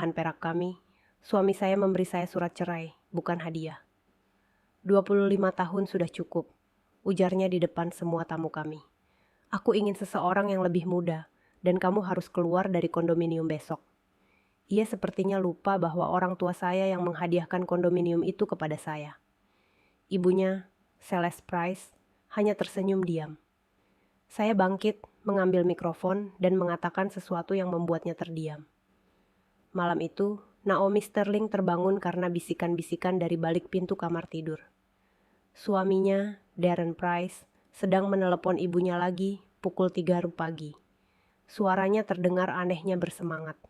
Bahan perak kami, suami saya memberi saya surat cerai, bukan hadiah. 25 tahun sudah cukup, ujarnya di depan semua tamu kami. Aku ingin seseorang yang lebih muda, dan kamu harus keluar dari kondominium besok. Ia sepertinya lupa bahwa orang tua saya yang menghadiahkan kondominium itu kepada saya. Ibunya, Celeste Price, hanya tersenyum diam. Saya bangkit, mengambil mikrofon, dan mengatakan sesuatu yang membuatnya terdiam. Malam itu, Naomi Sterling terbangun karena bisikan-bisikan dari balik pintu kamar tidur. Suaminya, Darren Price, sedang menelepon ibunya lagi pukul 3 pagi. Suaranya terdengar anehnya bersemangat.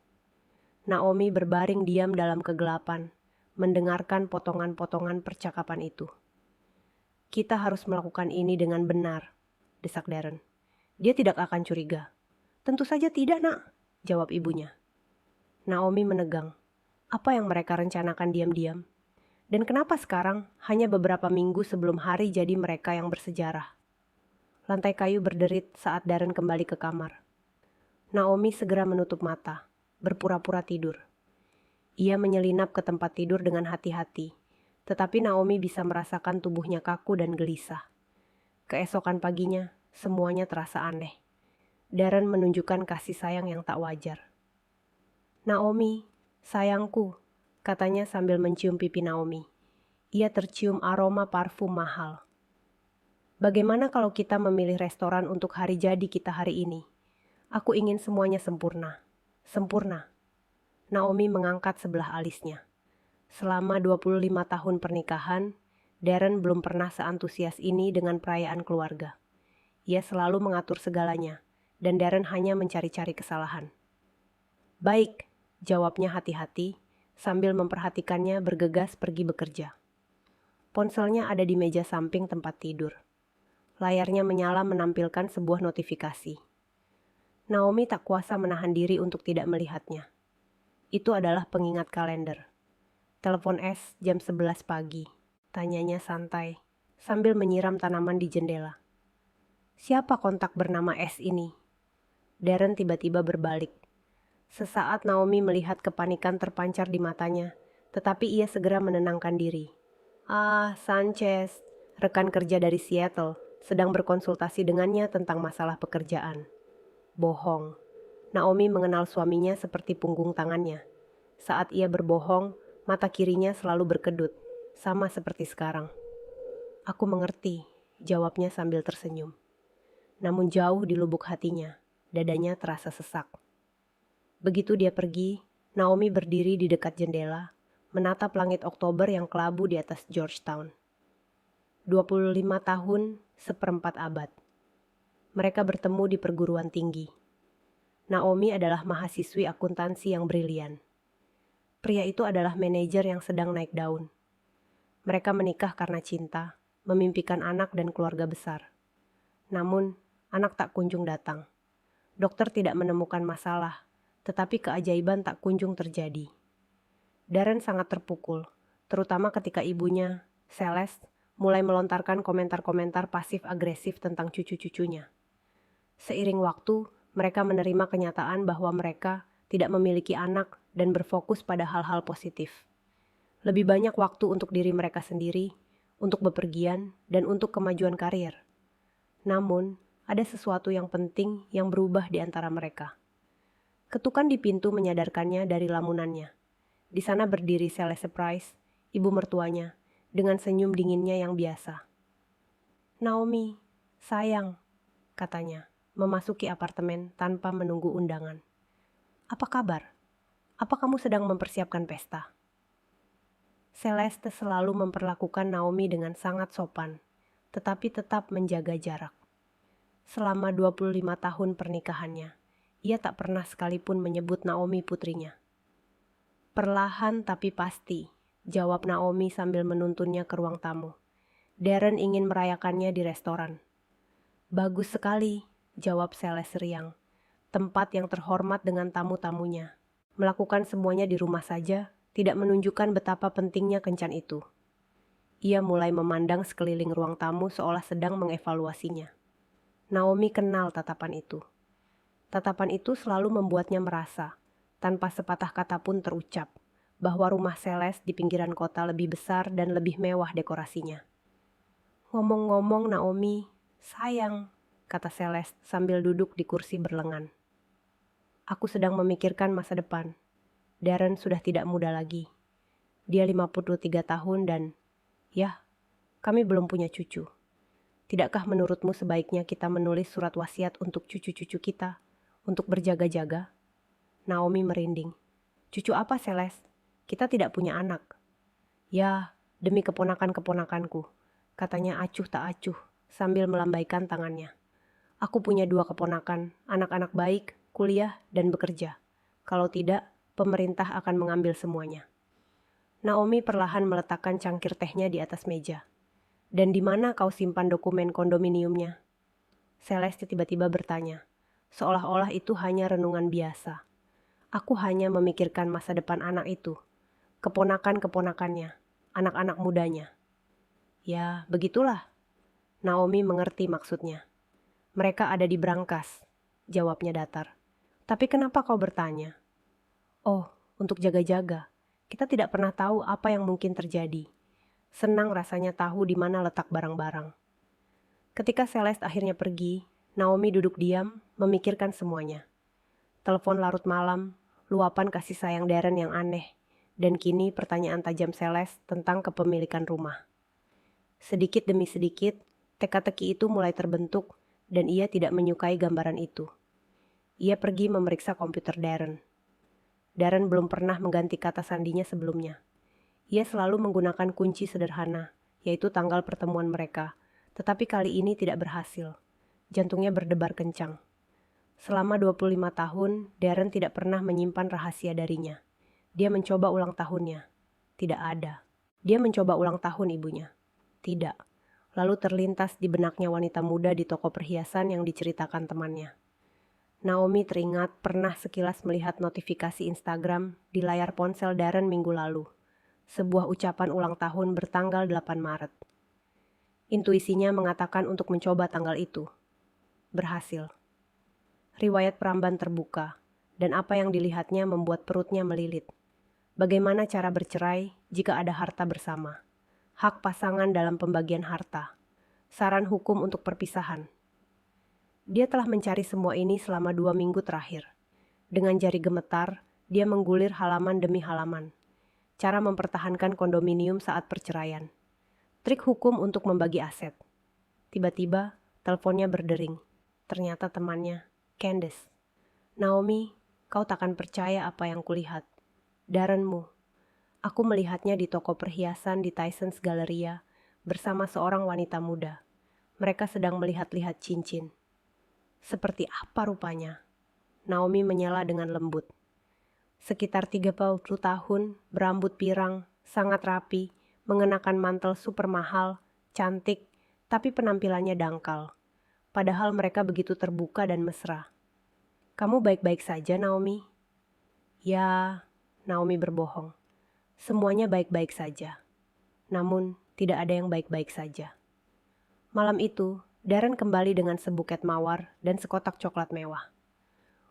Naomi berbaring diam dalam kegelapan, mendengarkan potongan-potongan percakapan itu. Kita harus melakukan ini dengan benar, desak Darren. Dia tidak akan curiga. Tentu saja tidak, nak, jawab ibunya. Naomi menegang. Apa yang mereka rencanakan diam-diam? Dan kenapa sekarang, hanya beberapa minggu sebelum hari jadi mereka yang bersejarah? Lantai kayu berderit saat Darren kembali ke kamar. Naomi segera menutup mata, berpura-pura tidur. Ia menyelinap ke tempat tidur dengan hati-hati, tetapi Naomi bisa merasakan tubuhnya kaku dan gelisah. Keesokan paginya, semuanya terasa aneh. Darren menunjukkan kasih sayang yang tak wajar. Naomi, sayangku, katanya sambil mencium pipi Naomi. Ia tercium aroma parfum mahal. Bagaimana kalau kita memilih restoran untuk hari jadi kita hari ini? Aku ingin semuanya sempurna. Sempurna. Naomi mengangkat sebelah alisnya. Selama 25 tahun pernikahan, Darren belum pernah seantusias ini dengan perayaan keluarga. Ia selalu mengatur segalanya, dan Darren hanya mencari-cari kesalahan. Baik, jawabnya hati-hati, sambil memperhatikannya bergegas pergi bekerja. Ponselnya ada di meja samping tempat tidur. Layarnya menyala menampilkan sebuah notifikasi. Naomi tak kuasa menahan diri untuk tidak melihatnya. Itu adalah pengingat kalender. Telepon S jam 11 pagi, tanyanya santai, sambil menyiram tanaman di jendela. Siapa kontak bernama S ini? Darren tiba-tiba berbalik. Sesaat Naomi melihat kepanikan terpancar di matanya, tetapi ia segera menenangkan diri. Sanchez, rekan kerja dari Seattle, sedang berkonsultasi dengannya tentang masalah pekerjaan. Bohong. Naomi mengenal suaminya seperti punggung tangannya. Saat ia berbohong, mata kirinya selalu berkedut, sama seperti sekarang. Aku mengerti, jawabnya sambil tersenyum. Namun jauh di lubuk hatinya, dadanya terasa sesak. Begitu dia pergi, Naomi berdiri di dekat jendela, menatap langit Oktober yang kelabu di atas Georgetown. 25 tahun, seperempat abad. Mereka bertemu di perguruan tinggi. Naomi adalah mahasiswi akuntansi yang brilian. Pria itu adalah manajer yang sedang naik daun. Mereka menikah karena cinta, memimpikan anak dan keluarga besar. Namun, anak tak kunjung datang. Dokter tidak menemukan masalah, tetapi keajaiban tak kunjung terjadi. Darren sangat terpukul, terutama ketika ibunya, Celeste, mulai melontarkan komentar-komentar pasif-agresif tentang cucu-cucunya. Seiring waktu, mereka menerima kenyataan bahwa mereka tidak memiliki anak dan berfokus pada hal-hal positif. Lebih banyak waktu untuk diri mereka sendiri, untuk bepergian, dan untuk kemajuan karir. Namun, ada sesuatu yang penting yang berubah di antara mereka. Ketukan di pintu menyadarkannya dari lamunannya. Di sana berdiri Celeste Price, ibu mertuanya, dengan senyum dinginnya yang biasa. Naomi, sayang, katanya, memasuki apartemen tanpa menunggu undangan. Apa kabar? Apa kamu sedang mempersiapkan pesta? Celeste selalu memperlakukan Naomi dengan sangat sopan, tetapi tetap menjaga jarak. Selama 25 tahun pernikahannya, ia tak pernah sekalipun menyebut Naomi putrinya. Perlahan tapi pasti, jawab Naomi sambil menuntunnya ke ruang tamu. Darren ingin merayakannya di restoran. Bagus sekali, jawab Celeste riang. Tempat yang terhormat dengan tamu-tamunya. Melakukan semuanya di rumah saja, tidak menunjukkan betapa pentingnya kencan itu. Ia mulai memandang sekeliling ruang tamu seolah sedang mengevaluasinya. Naomi kenal tatapan itu. Tatapan itu selalu membuatnya merasa tanpa sepatah kata pun terucap, bahwa rumah Celeste di pinggiran kota lebih besar dan lebih mewah dekorasinya. "Ngomong-ngomong Naomi, sayang," kata Celeste sambil duduk di kursi berlengan. "Aku sedang memikirkan masa depan. Darren sudah tidak muda lagi. Dia 53 tahun dan, ya, kami belum punya cucu. Tidakkah menurutmu sebaiknya kita menulis surat wasiat untuk cucu-cucu kita, untuk berjaga-jaga?" Naomi merinding. "Cucu apa, Celeste? Kita tidak punya anak." "Ya, demi keponakan-keponakanku," katanya acuh tak acuh sambil melambaikan tangannya. "Aku punya 2 keponakan, anak-anak baik, kuliah, dan bekerja. Kalau tidak, pemerintah akan mengambil semuanya." Naomi perlahan meletakkan cangkir tehnya di atas meja. "Dan di mana kau simpan dokumen kondominiumnya?" Celeste tiba-tiba bertanya, seolah-olah itu hanya renungan biasa. "Aku hanya memikirkan masa depan anak itu, keponakan-keponakannya, anak-anak mudanya." "Ya, begitulah." Naomi mengerti maksudnya. "Mereka ada di brankas," jawabnya datar. "Tapi kenapa kau bertanya?" "Oh, untuk jaga-jaga. Kita tidak pernah tahu apa yang mungkin terjadi. Senang rasanya tahu di mana letak barang-barang." Ketika Celeste akhirnya pergi, Naomi duduk diam, memikirkan semuanya. Telepon larut malam, luapan kasih sayang Darren yang aneh, dan kini pertanyaan tajam Celeste tentang kepemilikan rumah. Sedikit demi sedikit, teka-teki itu mulai terbentuk, dan ia tidak menyukai gambaran itu. Ia pergi memeriksa komputer Darren. Darren belum pernah mengganti kata sandinya sebelumnya. Ia selalu menggunakan kunci sederhana, yaitu tanggal pertemuan mereka, tetapi kali ini tidak berhasil. Jantungnya berdebar kencang. Selama 25 tahun, Darren tidak pernah menyimpan rahasia darinya. Dia mencoba ulang tahunnya. Tidak ada. Dia mencoba ulang tahun ibunya. Tidak. Lalu terlintas di benaknya wanita muda di toko perhiasan yang diceritakan temannya. Naomi teringat pernah sekilas melihat notifikasi Instagram di layar ponsel Darren minggu lalu. Sebuah ucapan ulang tahun bertanggal 8 Maret. Intuisinya mengatakan untuk mencoba tanggal itu. Berhasil. Riwayat Pramban terbuka, dan apa yang dilihatnya membuat perutnya melilit. Bagaimana cara bercerai jika ada harta bersama? Hak pasangan dalam pembagian harta. Saran hukum untuk perpisahan. Dia telah mencari semua ini selama 2 minggu terakhir. Dengan jari gemetar, dia menggulir halaman demi halaman. Cara mempertahankan kondominium saat perceraian. Trik hukum untuk membagi aset. Tiba-tiba, teleponnya berdering. Ternyata temannya, Candace. "Naomi, kau takkan percaya apa yang kulihat. Darrenmu. Aku melihatnya di toko perhiasan di Tyson's Galleria bersama seorang wanita muda. Mereka sedang melihat-lihat cincin." "Seperti apa rupanya?" Naomi menyela dengan lembut. "Sekitar 30 tahun, berambut pirang, sangat rapi, mengenakan mantel super mahal, cantik, tapi penampilannya dangkal. Padahal mereka begitu terbuka dan mesra." "Kamu baik-baik saja, Naomi?" "Ya," Naomi berbohong. "Semuanya baik-baik saja. Namun, tidak ada yang baik-baik saja." Malam itu, Darren kembali dengan sebuket mawar dan sekotak coklat mewah.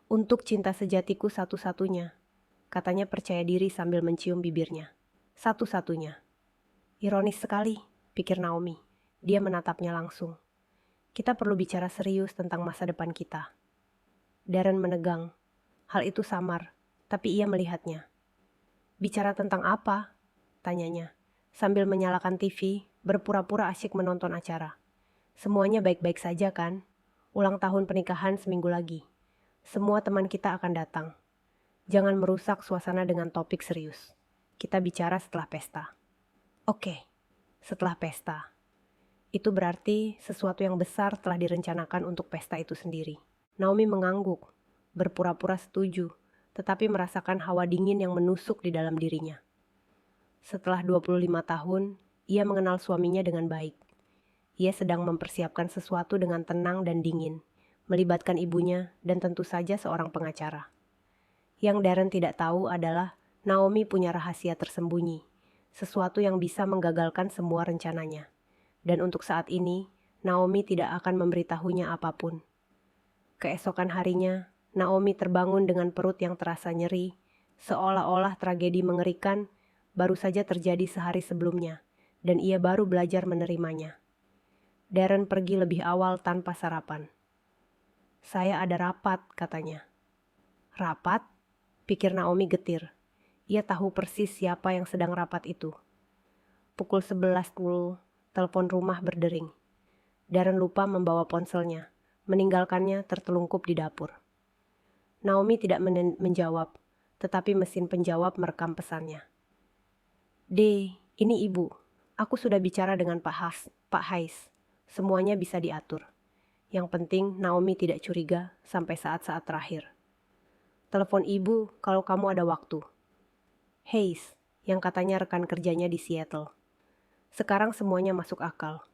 "Untuk cinta sejatiku satu-satunya," katanya percaya diri sambil mencium bibirnya. "Satu-satunya." Ironis sekali, pikir Naomi. Dia menatapnya langsung. "Kita perlu bicara serius tentang masa depan kita." Darren menegang. Hal itu samar, tapi ia melihatnya. "Bicara tentang apa?" tanyanya, sambil menyalakan TV, berpura-pura asyik menonton acara. "Semuanya baik-baik saja kan? Ulang tahun pernikahan seminggu lagi. Semua teman kita akan datang. Jangan merusak suasana dengan topik serius. Kita bicara setelah pesta." "Oke, setelah pesta." Itu berarti sesuatu yang besar telah direncanakan untuk pesta itu sendiri. Naomi mengangguk, berpura-pura setuju, tetapi merasakan hawa dingin yang menusuk di dalam dirinya. Setelah 25 tahun, ia mengenal suaminya dengan baik. Ia sedang mempersiapkan sesuatu dengan tenang dan dingin, melibatkan ibunya dan tentu saja seorang pengacara. Yang Darren tidak tahu adalah Naomi punya rahasia tersembunyi, sesuatu yang bisa menggagalkan semua rencananya. Dan untuk saat ini, Naomi tidak akan memberitahunya apapun. Keesokan harinya, Naomi terbangun dengan perut yang terasa nyeri, seolah-olah tragedi mengerikan baru saja terjadi sehari sebelumnya, dan ia baru belajar menerimanya. Darren pergi lebih awal tanpa sarapan. "Saya ada rapat," katanya. "Rapat?" pikir Naomi getir. Ia tahu persis siapa yang sedang rapat itu. Pukul 11.10, telepon rumah berdering. Darren lupa membawa ponselnya, meninggalkannya tertelungkup di dapur. Naomi tidak menjawab, tetapi mesin penjawab merekam pesannya. "D, ini Ibu. Aku sudah bicara dengan Pak Hais. Semuanya bisa diatur. Yang penting Naomi tidak curiga sampai saat-saat terakhir. Telepon Ibu kalau kamu ada waktu." Hais, yang katanya rekan kerjanya di Seattle. Sekarang semuanya masuk akal.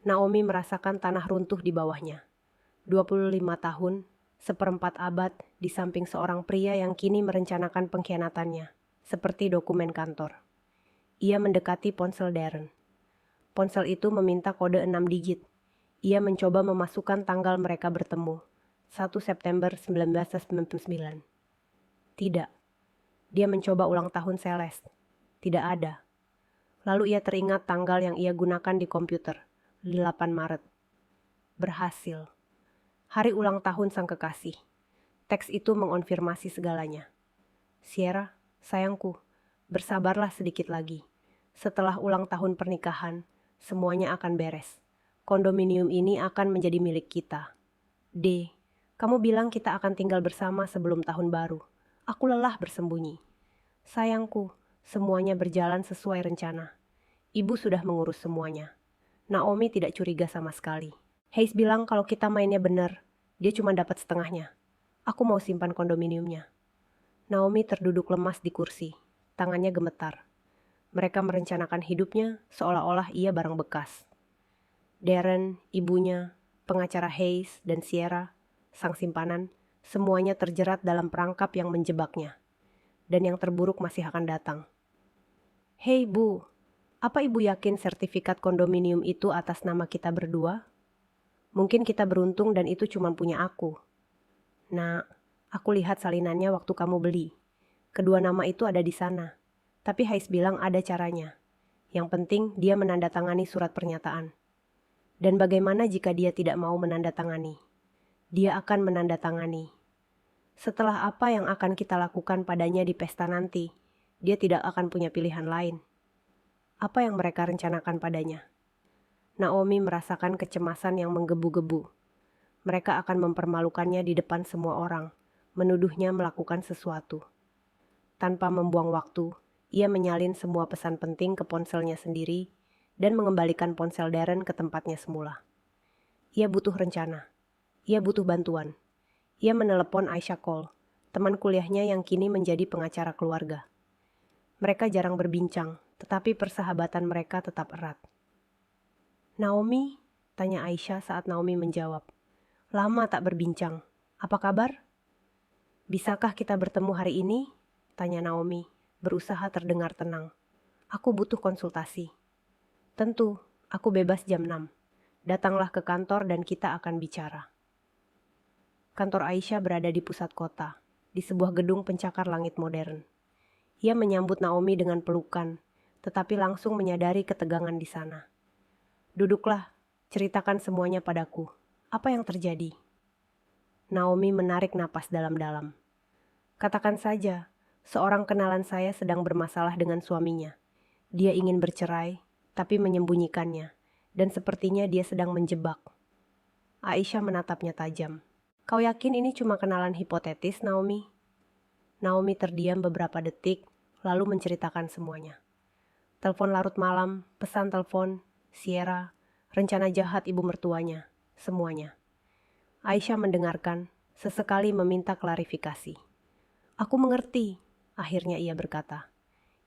Naomi merasakan tanah runtuh di bawahnya. 25 tahun, seperempat abad di samping seorang pria yang kini merencanakan pengkhianatannya, seperti dokumen kantor. Ia mendekati ponsel Darren. Ponsel itu meminta kode 6 digit. Ia mencoba memasukkan tanggal mereka bertemu, 1 September 1999. Tidak. Dia mencoba ulang tahun Celeste. Tidak ada. Lalu ia teringat tanggal yang ia gunakan di komputer, 8 Maret. Berhasil. Hari ulang tahun sang kekasih. Teks itu mengonfirmasi segalanya. "Sierra, sayangku, bersabarlah sedikit lagi. Setelah ulang tahun pernikahan, semuanya akan beres. Kondominium ini akan menjadi milik kita. D, kamu bilang kita akan tinggal bersama sebelum tahun baru. Aku lelah bersembunyi. Sayangku, semuanya berjalan sesuai rencana. Ibu sudah mengurus semuanya." Naomi tidak curiga sama sekali. Hayes bilang kalau kita mainnya benar, dia cuma dapat setengahnya. Aku mau simpan kondominiumnya. Naomi terduduk lemas di kursi, tangannya gemetar. Mereka merencanakan hidupnya seolah-olah ia barang bekas. Darren, ibunya, pengacara Hayes, dan Sierra, sang simpanan, semuanya terjerat dalam perangkap yang menjebaknya. Dan yang terburuk masih akan datang. "Hei Bu, apa Ibu yakin sertifikat kondominium itu atas nama kita berdua? Mungkin kita beruntung dan itu cuma punya aku." "Nah, aku lihat salinannya waktu kamu beli. Kedua nama itu ada di sana. Tapi Hayes bilang ada caranya. Yang penting dia menandatangani surat pernyataan. Dan bagaimana jika dia tidak mau menandatangani? Dia akan menandatangani. Setelah apa yang akan kita lakukan padanya di pesta nanti, dia tidak akan punya pilihan lain. Apa yang mereka rencanakan padanya?" Naomi merasakan kecemasan yang menggebu-gebu. Mereka akan mempermalukannya di depan semua orang, menuduhnya melakukan sesuatu. Tanpa membuang waktu, ia menyalin semua pesan penting ke ponselnya sendiri dan mengembalikan ponsel Darren ke tempatnya semula. Ia butuh rencana. Ia butuh bantuan. Ia menelepon Aisha Cole, teman kuliahnya yang kini menjadi pengacara keluarga. Mereka jarang berbincang, tetapi persahabatan mereka tetap erat. "Naomi?" tanya Aisyah saat Naomi menjawab. "Lama tak berbincang. Apa kabar?" "Bisakah kita bertemu hari ini?" tanya Naomi, berusaha terdengar tenang. "Aku butuh konsultasi." "Tentu, aku bebas jam 6. Datanglah ke kantor dan kita akan bicara." Kantor Aisyah berada di pusat kota, di sebuah gedung pencakar langit modern. Ia menyambut Naomi dengan pelukan, tetapi langsung menyadari ketegangan di sana. "Duduklah, ceritakan semuanya padaku. Apa yang terjadi?" Naomi menarik napas dalam-dalam. "Katakan saja, seorang kenalan saya sedang bermasalah dengan suaminya. Dia ingin bercerai, tapi menyembunyikannya, dan sepertinya dia sedang menjebak." Aisyah menatapnya tajam. "Kau yakin ini cuma kenalan hipotetis, Naomi?" Naomi terdiam beberapa detik, lalu menceritakan semuanya. Telepon larut malam, pesan telepon, Sierra, rencana jahat ibu mertuanya, semuanya. Aisyah mendengarkan, sesekali meminta klarifikasi. "Aku mengerti," akhirnya ia berkata.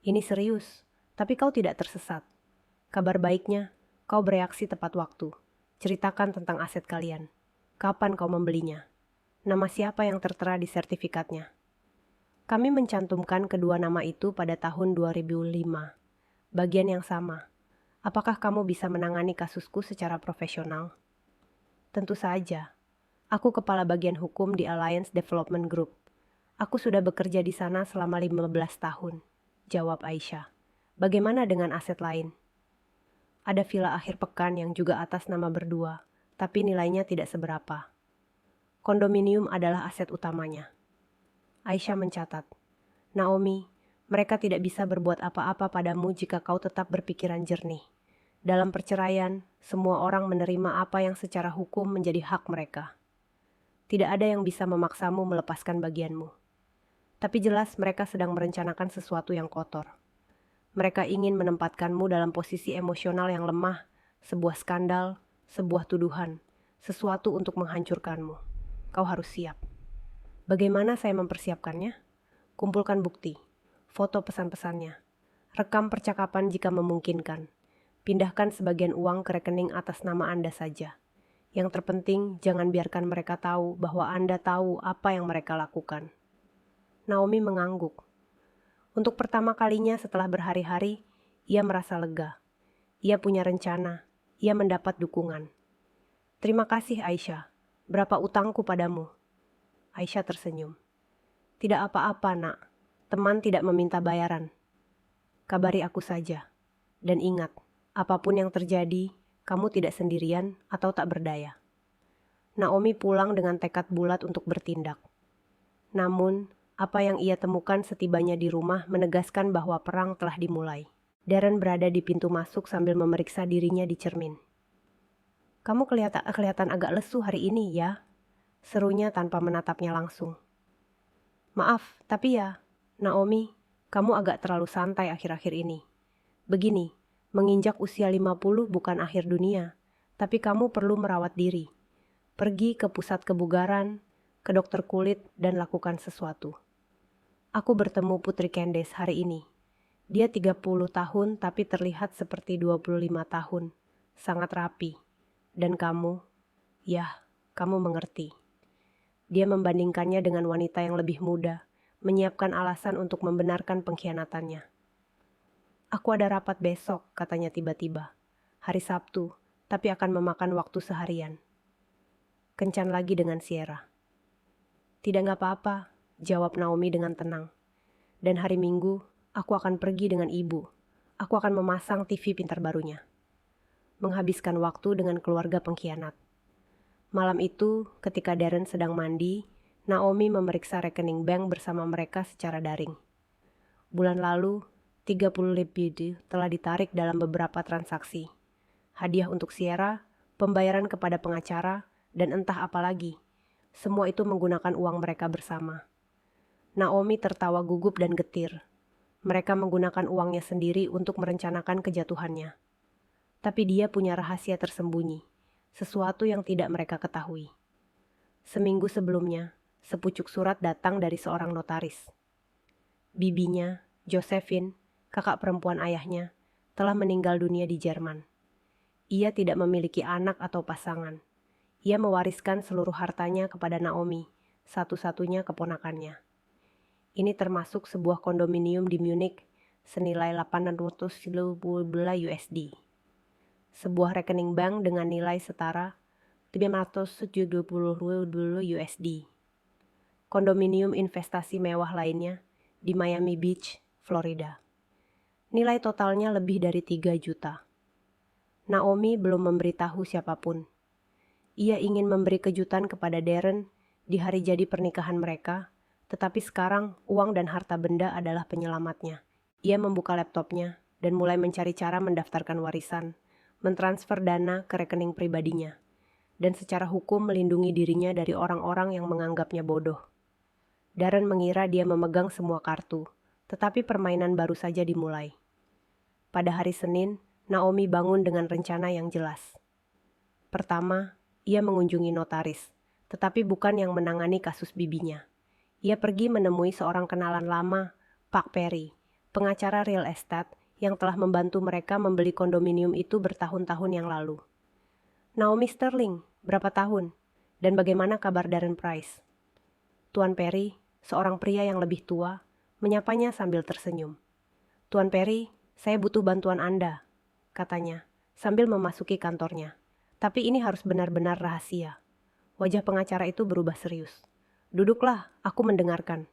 "Ini serius, tapi kau tidak tersesat. Kabar baiknya, kau bereaksi tepat waktu. Ceritakan tentang aset kalian. Kapan kau membelinya? Nama siapa yang tertera di sertifikatnya?" "Kami mencantumkan kedua nama itu pada tahun 2005. Bagian yang sama. Apakah kamu bisa menangani kasusku secara profesional?" "Tentu saja. Aku kepala bagian hukum di Alliance Development Group. Aku sudah bekerja di sana selama 15 tahun, jawab Aisyah. Bagaimana dengan aset lain? Ada villa akhir pekan yang juga atas nama berdua, tapi nilainya tidak seberapa. Kondominium adalah aset utamanya. Aisyah mencatat, Naomi, mereka tidak bisa berbuat apa-apa padamu jika kau tetap berpikiran jernih. Dalam perceraian, semua orang menerima apa yang secara hukum menjadi hak mereka. Tidak ada yang bisa memaksamu melepaskan bagianmu. Tapi jelas mereka sedang merencanakan sesuatu yang kotor. Mereka ingin menempatkanmu dalam posisi emosional yang lemah, sebuah skandal, sebuah tuduhan, sesuatu untuk menghancurkanmu. Kau harus siap. Bagaimana saya mempersiapkannya? Kumpulkan bukti, foto pesan-pesannya, rekam percakapan jika memungkinkan. Pindahkan sebagian uang ke rekening atas nama Anda saja. Yang terpenting, jangan biarkan mereka tahu bahwa Anda tahu apa yang mereka lakukan. Naomi mengangguk. Untuk pertama kalinya setelah berhari-hari, ia merasa lega. Ia punya rencana, ia mendapat dukungan. Terima kasih Aisyah, berapa utangku padamu? Aisyah tersenyum. Tidak apa-apa nak, teman tidak meminta bayaran. Kabari aku saja. Dan ingat, apapun yang terjadi, kamu tidak sendirian atau tak berdaya. Naomi pulang dengan tekad bulat untuk bertindak. Namun, apa yang ia temukan setibanya di rumah menegaskan bahwa perang telah dimulai. Darren berada di pintu masuk sambil memeriksa dirinya di cermin. Kamu kelihatan agak lesu hari ini ya? Serunya tanpa menatapnya langsung. Maaf, tapi ya, Naomi, kamu agak terlalu santai akhir-akhir ini. Begini, menginjak usia 50 bukan akhir dunia, tapi kamu perlu merawat diri. Pergi ke pusat kebugaran, ke dokter kulit, dan lakukan sesuatu. Aku bertemu Putri Candace hari ini. Dia 30 tahun tapi terlihat seperti 25 tahun. Sangat rapi. Dan kamu, ya, kamu mengerti. Dia membandingkannya dengan wanita yang lebih muda, menyiapkan alasan untuk membenarkan pengkhianatannya. Aku ada rapat besok, katanya tiba-tiba. Hari Sabtu, tapi akan memakan waktu seharian. Kencan lagi dengan Sierra. Tidak nggak apa-apa, jawab Naomi dengan tenang. Dan hari Minggu, aku akan pergi dengan ibu. Aku akan memasang TV pintar barunya. Menghabiskan waktu dengan keluarga pengkhianat. Malam itu, ketika Darren sedang mandi, Naomi memeriksa rekening bank bersama mereka secara daring. Bulan lalu, 30 lebih telah ditarik dalam beberapa transaksi. Hadiah untuk Sierra, pembayaran kepada pengacara, dan entah apa lagi. Semua itu menggunakan uang mereka bersama. Naomi tertawa gugup dan getir. Mereka menggunakan uangnya sendiri untuk merencanakan kejatuhannya. Tapi dia punya rahasia tersembunyi. Sesuatu yang tidak mereka ketahui. Seminggu sebelumnya, sepucuk surat datang dari seorang notaris. Bibinya, Josephine, kakak perempuan ayahnya, telah meninggal dunia di Jerman. Ia tidak memiliki anak atau pasangan. Ia mewariskan seluruh hartanya kepada Naomi, satu-satunya keponakannya. Ini termasuk sebuah kondominium di Munich senilai 800 USD. Sebuah rekening bank dengan nilai setara 570 USD. Kondominium investasi mewah lainnya di Miami Beach, Florida. Nilai totalnya lebih dari 3 juta. Naomi belum memberitahu siapapun. Ia ingin memberi kejutan kepada Darren di hari jadi pernikahan mereka, tetapi sekarang uang dan harta benda adalah penyelamatnya. Ia membuka laptopnya dan mulai mencari cara mendaftarkan warisan, mentransfer dana ke rekening pribadinya, dan secara hukum melindungi dirinya dari orang-orang yang menganggapnya bodoh. Darren mengira dia memegang semua kartu, tetapi permainan baru saja dimulai. Pada hari Senin, Naomi bangun dengan rencana yang jelas. Pertama, ia mengunjungi notaris, tetapi bukan yang menangani kasus bibinya. Ia pergi menemui seorang kenalan lama, Pak Perry, pengacara real estate yang telah membantu mereka membeli kondominium itu bertahun-tahun yang lalu. Naomi Sterling, berapa tahun? Dan bagaimana kabar Darren Price? Tuan Perry, seorang pria yang lebih tua, menyapanya sambil tersenyum. Tuan Perry, saya butuh bantuan Anda, katanya, sambil memasuki kantornya. Tapi ini harus benar-benar rahasia. Wajah pengacara itu berubah serius. Duduklah, aku mendengarkan.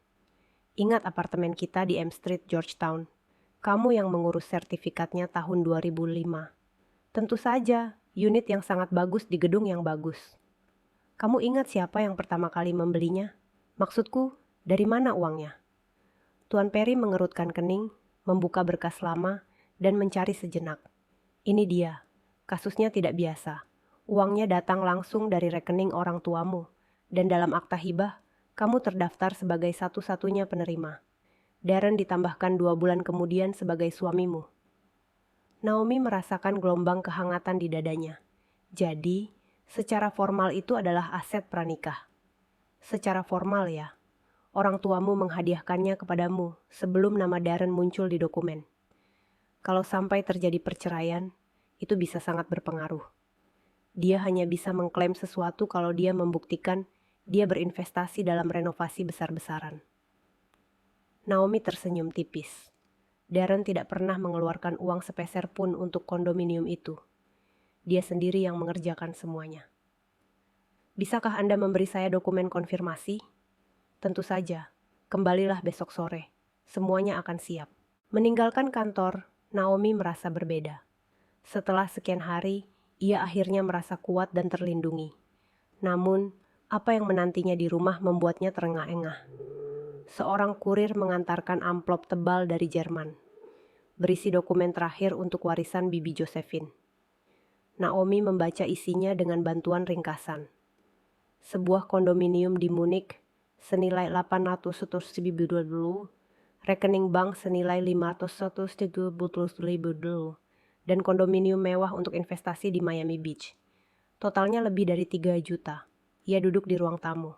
Ingat apartemen kita di M Street, Georgetown. Kamu yang mengurus sertifikatnya tahun 2005. Tentu saja, unit yang sangat bagus di gedung yang bagus. Kamu ingat siapa yang pertama kali membelinya? Maksudku, dari mana uangnya? Tuan Perry mengerutkan kening, membuka berkas lama, dan mencari sejenak. Ini dia, kasusnya tidak biasa. Uangnya datang langsung dari rekening orang tuamu, dan dalam akta hibah, kamu terdaftar sebagai satu-satunya penerima. Darren ditambahkan 2 bulan kemudian sebagai suamimu. Naomi merasakan gelombang kehangatan di dadanya. Jadi, secara formal itu adalah aset pranikah. Secara formal ya, orang tuamu menghadiahkannya kepadamu sebelum nama Darren muncul di dokumen. Kalau sampai terjadi perceraian, itu bisa sangat berpengaruh. Dia hanya bisa mengklaim sesuatu kalau dia membuktikan dia berinvestasi dalam renovasi besar-besaran. Naomi tersenyum tipis. Darren tidak pernah mengeluarkan uang sepeser pun untuk kondominium itu. Dia sendiri yang mengerjakan semuanya. Bisakah Anda memberi saya dokumen konfirmasi? Tentu saja. Kembalilah besok sore. Semuanya akan siap. Meninggalkan kantor, Naomi merasa berbeda. Setelah sekian hari, ia akhirnya merasa kuat dan terlindungi. Namun, apa yang menantinya di rumah membuatnya terengah-engah. Seorang kurir mengantarkan amplop tebal dari Jerman, berisi dokumen terakhir untuk warisan Bibi Josephine. Naomi membaca isinya dengan bantuan ringkasan. Sebuah kondominium di Munich senilai 800.000 dulu, rekening bank senilai 530.000 dulu, dan kondominium mewah untuk investasi di Miami Beach. Totalnya lebih dari 3 juta. Ia duduk di ruang tamu.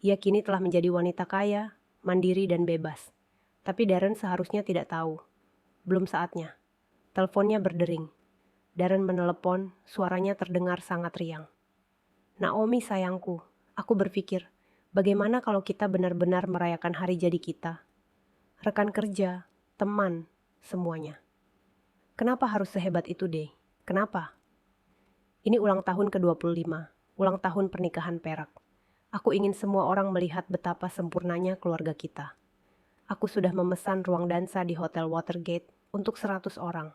Ia kini telah menjadi wanita kaya, mandiri dan bebas. Tapi Darren seharusnya tidak tahu. Belum saatnya. Teleponnya berdering. Darren menelepon, suaranya terdengar sangat riang. Naomi sayangku, aku berpikir, bagaimana kalau kita benar-benar merayakan hari jadi kita? Rekan kerja, teman, semuanya. Kenapa harus sehebat itu, Dey? Kenapa? Ini ulang tahun ke-25, ulang tahun pernikahan perak. Aku ingin semua orang melihat betapa sempurnanya keluarga kita. Aku sudah memesan ruang dansa di Hotel Watergate untuk 100 orang.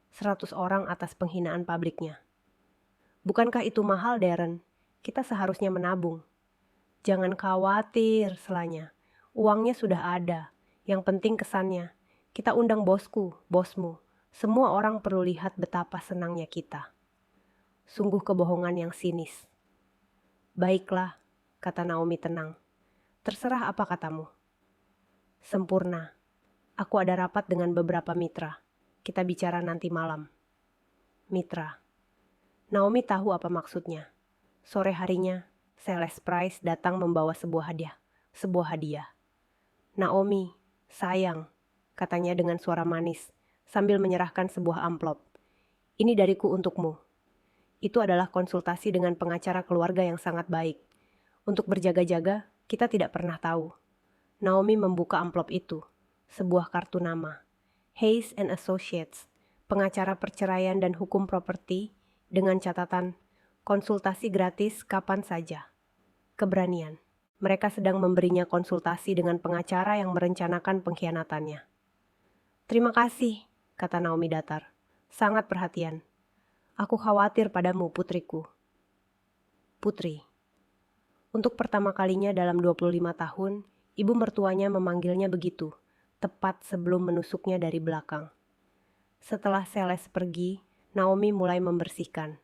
100 orang atas penghinaan publiknya. Bukankah itu mahal, Darren? Kita seharusnya menabung. Jangan khawatir, selanya. Uangnya sudah ada. Yang penting kesannya. Kita undang bosku, bosmu. Semua orang perlu lihat betapa senangnya kita. Sungguh kebohongan yang sinis. Baiklah, kata Naomi tenang. Terserah apa katamu. Sempurna. Aku ada rapat dengan beberapa mitra. Kita bicara nanti malam. Mitra. Naomi tahu apa maksudnya. Sore harinya, sales Price datang membawa sebuah hadiah. Naomi, sayang, katanya dengan suara manis, sambil menyerahkan sebuah amplop. Ini dariku untukmu. Itu adalah konsultasi dengan pengacara keluarga yang sangat baik. Untuk berjaga-jaga, kita tidak pernah tahu. Naomi membuka amplop itu. Sebuah kartu nama. Hayes and Associates, pengacara perceraian dan hukum properti, dengan catatan, konsultasi gratis kapan saja. Keberanian. Mereka sedang memberinya konsultasi dengan pengacara yang merencanakan pengkhianatannya. Terima kasih, kata Naomi datar. Sangat perhatian. Aku khawatir padamu, putriku. Putri. Untuk pertama kalinya dalam 25 tahun, ibu mertuanya memanggilnya begitu, tepat sebelum menusuknya dari belakang. Setelah Celeste pergi, Naomi mulai membersihkan.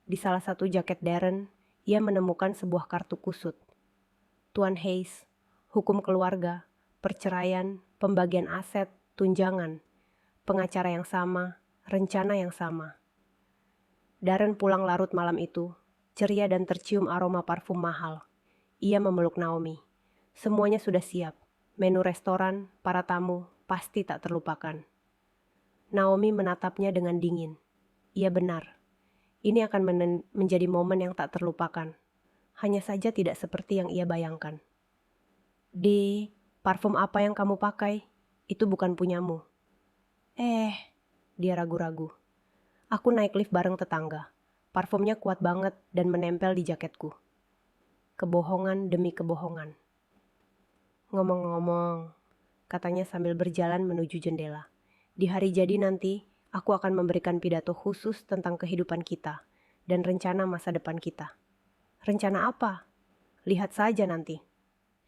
Di salah satu jaket Darren, ia menemukan sebuah kartu kusut. Tuan Hayes, hukum keluarga, perceraian, pembagian aset, tunjangan, pengacara yang sama, rencana yang sama. Darren pulang larut malam itu, ceria dan tercium aroma parfum mahal. Ia memeluk Naomi. Semuanya sudah siap. Menu restoran, para tamu, pasti tak terlupakan. Naomi menatapnya dengan dingin. Ia benar. Ini akan menjadi momen yang tak terlupakan. Hanya saja tidak seperti yang ia bayangkan. Parfum apa yang kamu pakai? Itu bukan punyamu. Dia ragu-ragu. Aku naik lift bareng tetangga. Parfumnya kuat banget dan menempel di jaketku. Kebohongan demi kebohongan. Ngomong-ngomong, katanya sambil berjalan menuju jendela. Di hari jadi nanti, aku akan memberikan pidato khusus tentang kehidupan kita dan rencana masa depan kita. Rencana apa? Lihat saja nanti.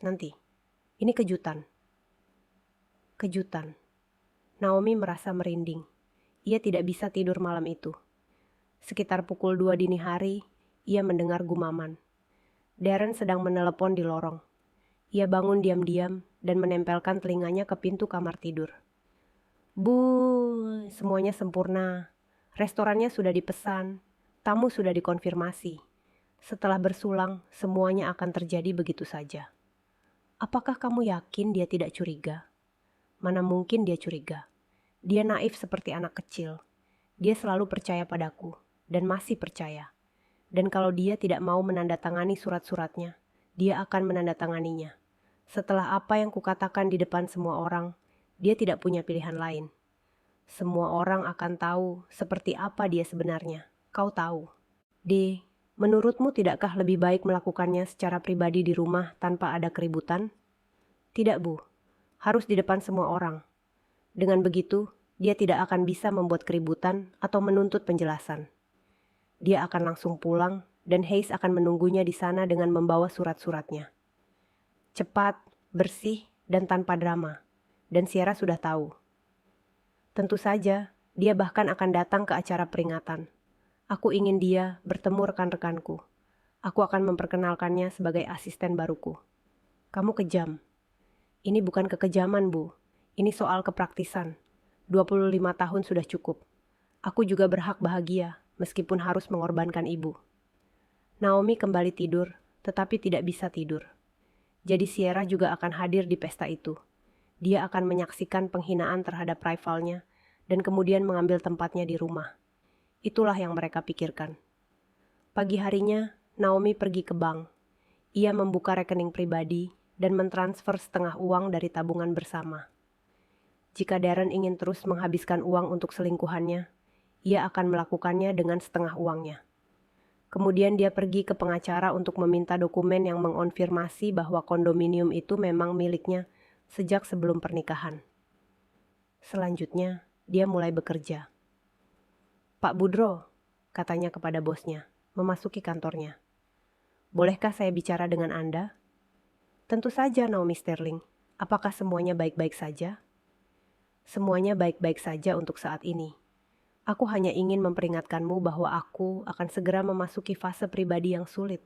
Nanti. Ini kejutan. Kejutan. Naomi merasa merinding. Ia tidak bisa tidur malam itu. Sekitar pukul 2 dini hari, ia mendengar gumaman. Darren sedang menelepon di lorong. Ia bangun diam-diam dan menempelkan telinganya ke pintu kamar tidur. Bu, semuanya sempurna. Restorannya sudah dipesan, tamu sudah dikonfirmasi. Setelah bersulang, semuanya akan terjadi begitu saja. Apakah kamu yakin dia tidak curiga? Mana mungkin dia curiga? Dia naif seperti anak kecil. Dia selalu percaya padaku, dan masih percaya. Dan kalau dia tidak mau menandatangani surat-suratnya, dia akan menandatanganinya. Setelah apa yang kukatakan di depan semua orang, dia tidak punya pilihan lain. Semua orang akan tahu seperti apa dia sebenarnya. Kau tahu. D, menurutmu tidakkah lebih baik melakukannya secara pribadi di rumah tanpa ada keributan? Tidak, Bu. Harus di depan semua orang. Dengan begitu, dia tidak akan bisa membuat keributan atau menuntut penjelasan. Dia akan langsung pulang dan Hayes akan menunggunya di sana dengan membawa surat-suratnya. Cepat, bersih, dan tanpa drama. Dan Sierra sudah tahu. Tentu saja, dia bahkan akan datang ke acara peringatan. Aku ingin dia bertemu rekan-rekanku. Aku akan memperkenalkannya sebagai asisten baruku. Kamu kejam. Ini bukan kekejaman, Bu. Ini soal kepraktisan. 25 tahun sudah cukup. Aku juga berhak bahagia, meskipun harus mengorbankan ibu. Naomi kembali tidur, tetapi tidak bisa tidur. Jadi Sierra juga akan hadir di pesta itu. Dia akan menyaksikan penghinaan terhadap rivalnya dan kemudian mengambil tempatnya di rumah. Itulah yang mereka pikirkan. Pagi harinya, Naomi pergi ke bank. Ia membuka rekening pribadi dan mentransfer setengah uang dari tabungan bersama. Jika Darren ingin terus menghabiskan uang untuk selingkuhannya, ia akan melakukannya dengan setengah uangnya. Kemudian dia pergi ke pengacara untuk meminta dokumen yang mengonfirmasi bahwa kondominium itu memang miliknya sejak sebelum pernikahan. Selanjutnya, dia mulai bekerja. Pak Budro, katanya kepada bosnya, memasuki kantornya. Bolehkah saya bicara dengan Anda? Tentu saja, Naomi Sterling. Apakah semuanya baik-baik saja? Semuanya baik-baik saja untuk saat ini. Aku hanya ingin memperingatkanmu bahwa aku akan segera memasuki fase pribadi yang sulit.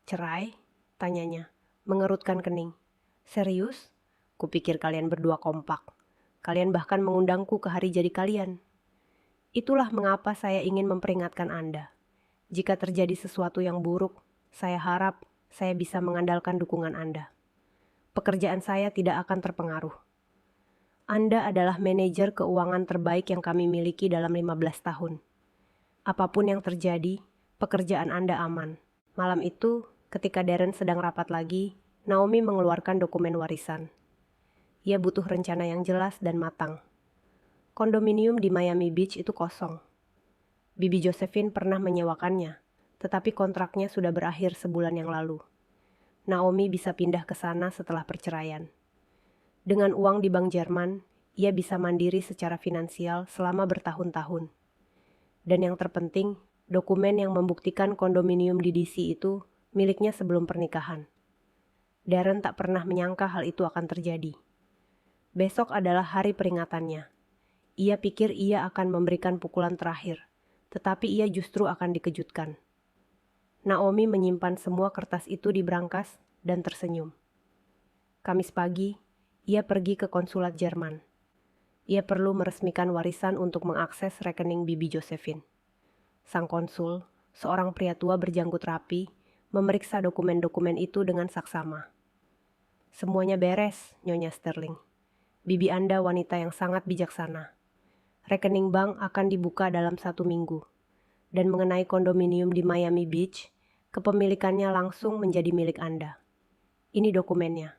Cerai? Tanyanya, mengerutkan kening. Serius? Kupikir kalian berdua kompak. Kalian bahkan mengundangku ke hari jadi kalian. Itulah mengapa saya ingin memperingatkan Anda. Jika terjadi sesuatu yang buruk, saya harap saya bisa mengandalkan dukungan Anda. Pekerjaan saya tidak akan terpengaruh. Anda adalah manajer keuangan terbaik yang kami miliki dalam 15 tahun. Apapun yang terjadi, pekerjaan Anda aman. Malam itu, ketika Darren sedang rapat lagi, Naomi mengeluarkan dokumen warisan. Ia butuh rencana yang jelas dan matang. Kondominium di Miami Beach itu kosong. Bibi Josephine pernah menyewakannya, tetapi kontraknya sudah berakhir sebulan yang lalu. Naomi bisa pindah ke sana setelah perceraian. Dengan uang di bank Jerman, ia bisa mandiri secara finansial selama bertahun-tahun. Dan yang terpenting, dokumen yang membuktikan kondominium di DC itu miliknya sebelum pernikahan. Darren tak pernah menyangka hal itu akan terjadi. Besok adalah hari peringatannya. Ia pikir ia akan memberikan pukulan terakhir, tetapi ia justru akan dikejutkan. Naomi menyimpan semua kertas itu di brankas dan tersenyum. Kamis pagi, ia pergi ke konsulat Jerman. Ia perlu meresmikan warisan untuk mengakses rekening Bibi Josephine. Sang konsul, seorang pria tua berjanggut rapi, memeriksa dokumen-dokumen itu dengan saksama. Semuanya beres, Nyonya Sterling. Bibi Anda wanita yang sangat bijaksana. Rekening bank akan dibuka dalam 1 minggu. Dan mengenai kondominium di Miami Beach, kepemilikannya langsung menjadi milik Anda. Ini dokumennya.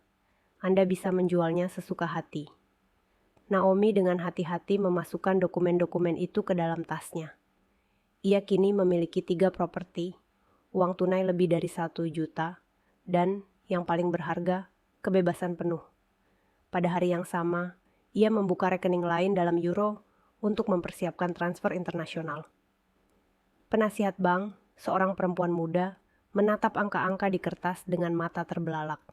Anda bisa menjualnya sesuka hati. Naomi dengan hati-hati memasukkan dokumen-dokumen itu ke dalam tasnya. Ia kini memiliki 3 properti, uang tunai lebih dari 1 juta, dan yang paling berharga, kebebasan penuh. Pada hari yang sama, ia membuka rekening lain dalam euro untuk mempersiapkan transfer internasional. Penasihat bank, seorang perempuan muda, menatap angka-angka di kertas dengan mata terbelalak.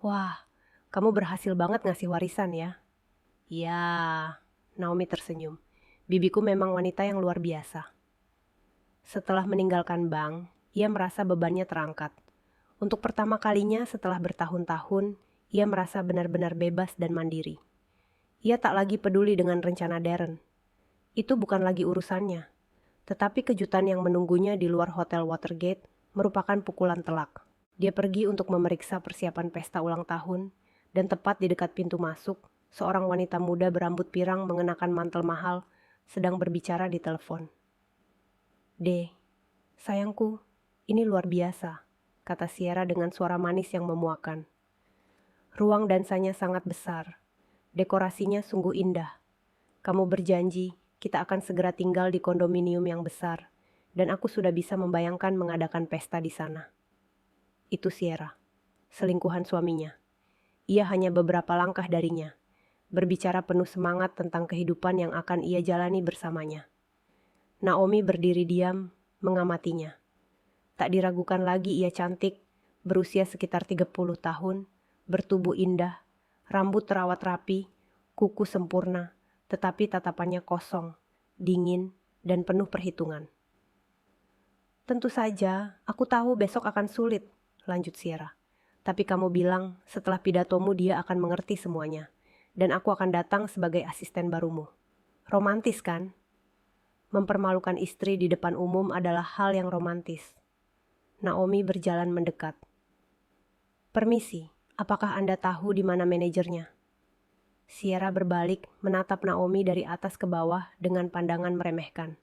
Wah, kamu berhasil banget ngasih warisan ya. Ya, Naomi tersenyum. Bibiku memang wanita yang luar biasa. Setelah meninggalkan bank, ia merasa bebannya terangkat. Untuk pertama kalinya setelah bertahun-tahun, ia merasa benar-benar bebas dan mandiri. Ia tak lagi peduli dengan rencana Darren. Itu bukan lagi urusannya. Tetapi kejutan yang menunggunya di luar Hotel Watergate merupakan pukulan telak. Dia pergi untuk memeriksa persiapan pesta ulang tahun, dan tepat di dekat pintu masuk, seorang wanita muda berambut pirang mengenakan mantel mahal sedang berbicara di telepon. "D, sayangku, ini luar biasa," kata Sierra dengan suara manis yang memuakan. "Ruang dansanya sangat besar. Dekorasinya sungguh indah. Kamu berjanji kita akan segera tinggal di kondominium yang besar, dan aku sudah bisa membayangkan mengadakan pesta di sana." Itu Sierra, selingkuhan suaminya. Ia hanya beberapa langkah darinya, berbicara penuh semangat tentang kehidupan yang akan ia jalani bersamanya. Naomi berdiri diam, mengamatinya. Tak diragukan lagi ia cantik, berusia sekitar 30 tahun, bertubuh indah, rambut terawat rapi, kuku sempurna, tetapi tatapannya kosong, dingin, dan penuh perhitungan. "Tentu saja, aku tahu besok akan sulit," lanjut Sierra. "Tapi kamu bilang setelah pidatomu dia akan mengerti semuanya, dan aku akan datang sebagai asisten barumu. Romantis kan?" Mempermalukan istri di depan umum adalah hal yang romantis. Naomi berjalan mendekat. "Permisi, apakah Anda tahu di mana manajernya?" Sierra berbalik menatap Naomi dari atas ke bawah dengan pandangan meremehkan.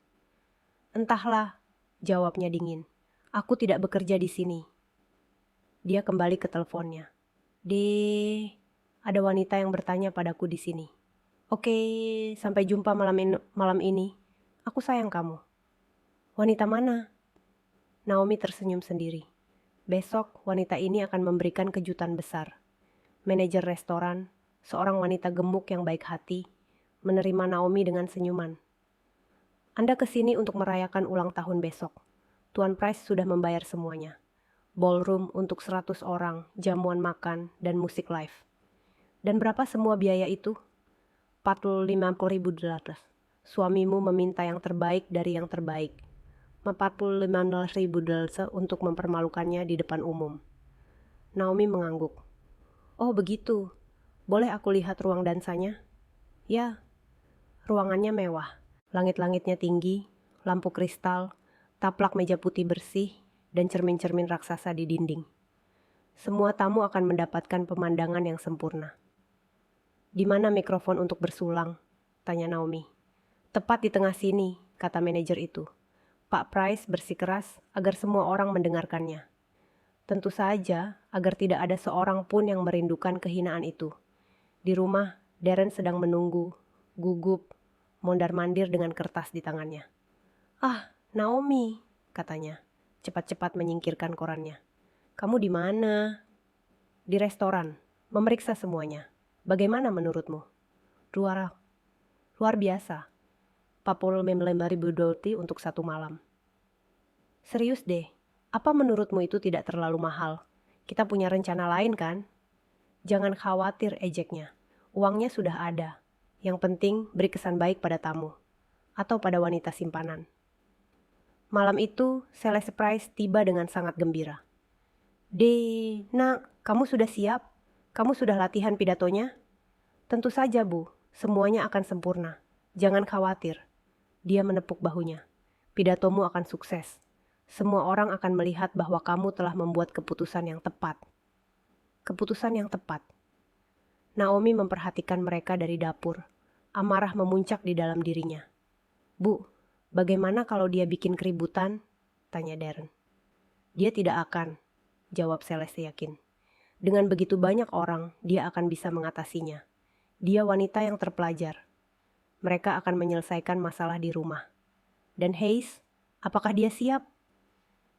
"Entahlah," jawabnya dingin. "Aku tidak bekerja di sini." Dia kembali ke teleponnya. Ada wanita yang bertanya padaku di sini." "Oke, sampai jumpa malam ini. Aku sayang kamu." "Wanita mana?" Naomi tersenyum sendiri. Besok, wanita ini akan memberikan kejutan besar. Manajer restoran, seorang wanita gemuk yang baik hati, menerima Naomi dengan senyuman. "Anda kesini untuk merayakan ulang tahun besok. Tuan Price sudah membayar semuanya. Ballroom untuk 100 orang, jamuan makan, dan musik live." "Dan berapa semua biaya itu?" $45.000. "Suamimu meminta yang terbaik dari yang terbaik. $45.000 untuk mempermalukannya di depan umum." Naomi mengangguk. "Oh begitu. Boleh aku lihat ruang dansanya?" "Ya." Ruangannya mewah. Langit-langitnya tinggi, lampu kristal, taplak meja putih bersih, dan cermin-cermin raksasa di dinding. Semua tamu akan mendapatkan pemandangan yang sempurna. "Di mana mikrofon untuk bersulang?" tanya Naomi. "Tepat di tengah sini," kata manajer itu. "Pak Price bersikeras agar semua orang mendengarkannya. Tentu saja agar tidak ada seorang pun yang merindukan kehinaan itu. Di rumah, Darren sedang menunggu, gugup, mondar-mandir dengan kertas di tangannya." "Ah, Naomi," katanya, cepat-cepat menyingkirkan korannya. "Kamu di mana?" "Di restoran, memeriksa semuanya. Bagaimana menurutmu?" Luar biasa. $45.000 untuk 1 malam." "Serius deh, apa menurutmu itu tidak terlalu mahal? Kita punya rencana lain kan?" "Jangan khawatir," ejeknya. "Uangnya sudah ada. Yang penting beri kesan baik pada tamu. Atau pada wanita simpanan." Malam itu, Celeste Price tiba dengan sangat gembira. Nak, kamu sudah siap? Kamu sudah latihan pidatonya?" "Tentu saja, Bu. Semuanya akan sempurna. Jangan khawatir." Dia menepuk bahunya. "Pidatomu akan sukses. Semua orang akan melihat bahwa kamu telah membuat keputusan yang tepat." Keputusan yang tepat. Naomi memperhatikan mereka dari dapur. Amarah memuncak di dalam dirinya. "Bu, bagaimana kalau dia bikin keributan?" tanya Darren. "Dia tidak akan," jawab Celeste yakin. "Dengan begitu banyak orang, dia akan bisa mengatasinya. Dia wanita yang terpelajar. Mereka akan menyelesaikan masalah di rumah. Dan Hayes, Apakah dia siap?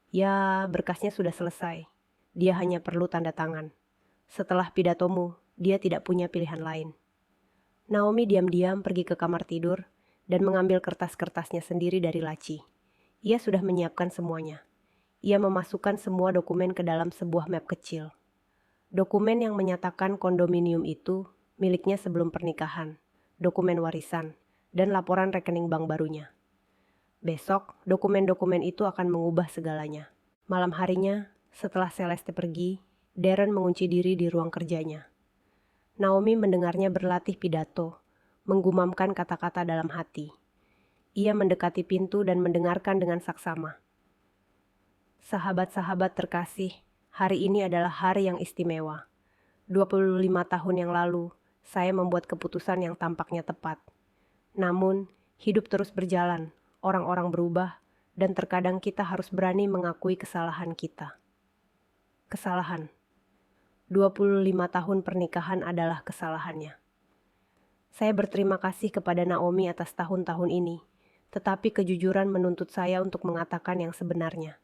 Ya, berkasnya sudah selesai. Dia hanya perlu tanda tangan. Setelah pidatomu, dia tidak punya pilihan lain. Naomi diam-diam pergi ke kamar tidur dan mengambil kertas-kertasnya sendiri dari laci. Ia sudah menyiapkan semuanya. Ia memasukkan semua dokumen ke dalam sebuah map kecil. Dokumen yang menyatakan kondominium itu miliknya sebelum pernikahan, dokumen warisan, dan laporan rekening bank barunya. Besok, dokumen-dokumen itu akan mengubah segalanya. Malam harinya, setelah Celeste pergi, Darren mengunci diri di ruang kerjanya. Naomi mendengarnya berlatih pidato, menggumamkan kata-kata dalam hati. Ia mendekati pintu dan mendengarkan dengan saksama. Sahabat-sahabat terkasih, hari ini adalah hari yang istimewa. 25 tahun yang lalu, saya membuat keputusan yang tampaknya tepat. Namun, hidup terus berjalan, orang-orang berubah, dan terkadang kita harus berani mengakui kesalahan kita. Kesalahan. 25 tahun pernikahan adalah kesalahannya. Saya berterima kasih kepada Naomi atas tahun-tahun ini, tetapi kejujuran menuntut saya untuk mengatakan yang sebenarnya.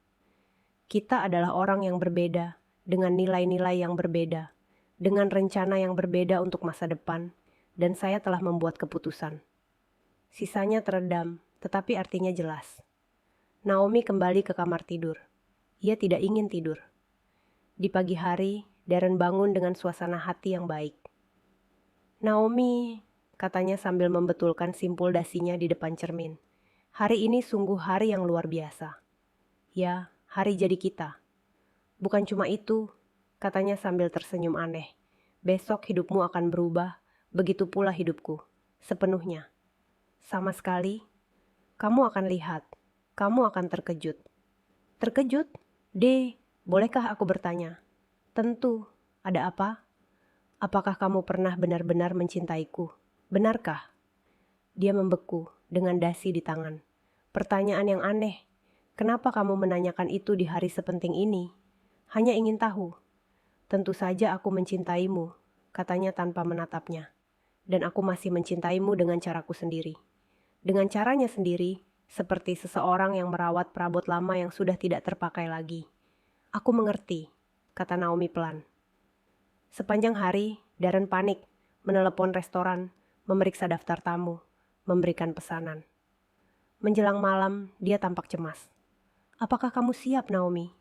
Kita adalah orang yang berbeda, dengan nilai-nilai yang berbeda, dengan rencana yang berbeda untuk masa depan, dan saya telah membuat keputusan. Sisanya teredam, tetapi artinya jelas. Naomi kembali ke kamar tidur. Ia tidak ingin tidur. Di pagi hari, Darren bangun dengan suasana hati yang baik. Naomi, katanya sambil membetulkan simpul dasinya di depan cermin. Hari ini sungguh hari yang luar biasa. Ya, hari jadi kita. Bukan cuma itu, katanya sambil tersenyum aneh. Besok hidupmu akan berubah, begitu pula hidupku, sepenuhnya. Sama sekali, kamu akan lihat, kamu akan terkejut. Terkejut? Bolehkah aku bertanya? Tentu, ada apa? Apakah kamu pernah benar-benar mencintaiku? Benarkah? Dia membeku dengan dasi di tangan. Pertanyaan yang aneh. Kenapa kamu menanyakan itu di hari sepenting ini? Hanya ingin tahu. Tentu saja aku mencintaimu, katanya tanpa menatapnya. Dan aku masih mencintaimu dengan caraku sendiri. Dengan caranya sendiri, seperti seseorang yang merawat perabot lama yang sudah tidak terpakai lagi. Aku mengerti, kata Naomi pelan. Sepanjang hari, Darren panik, menelepon restoran, memeriksa daftar tamu, memberikan pesanan. Menjelang malam, dia tampak cemas. Apakah kamu siap, Naomi?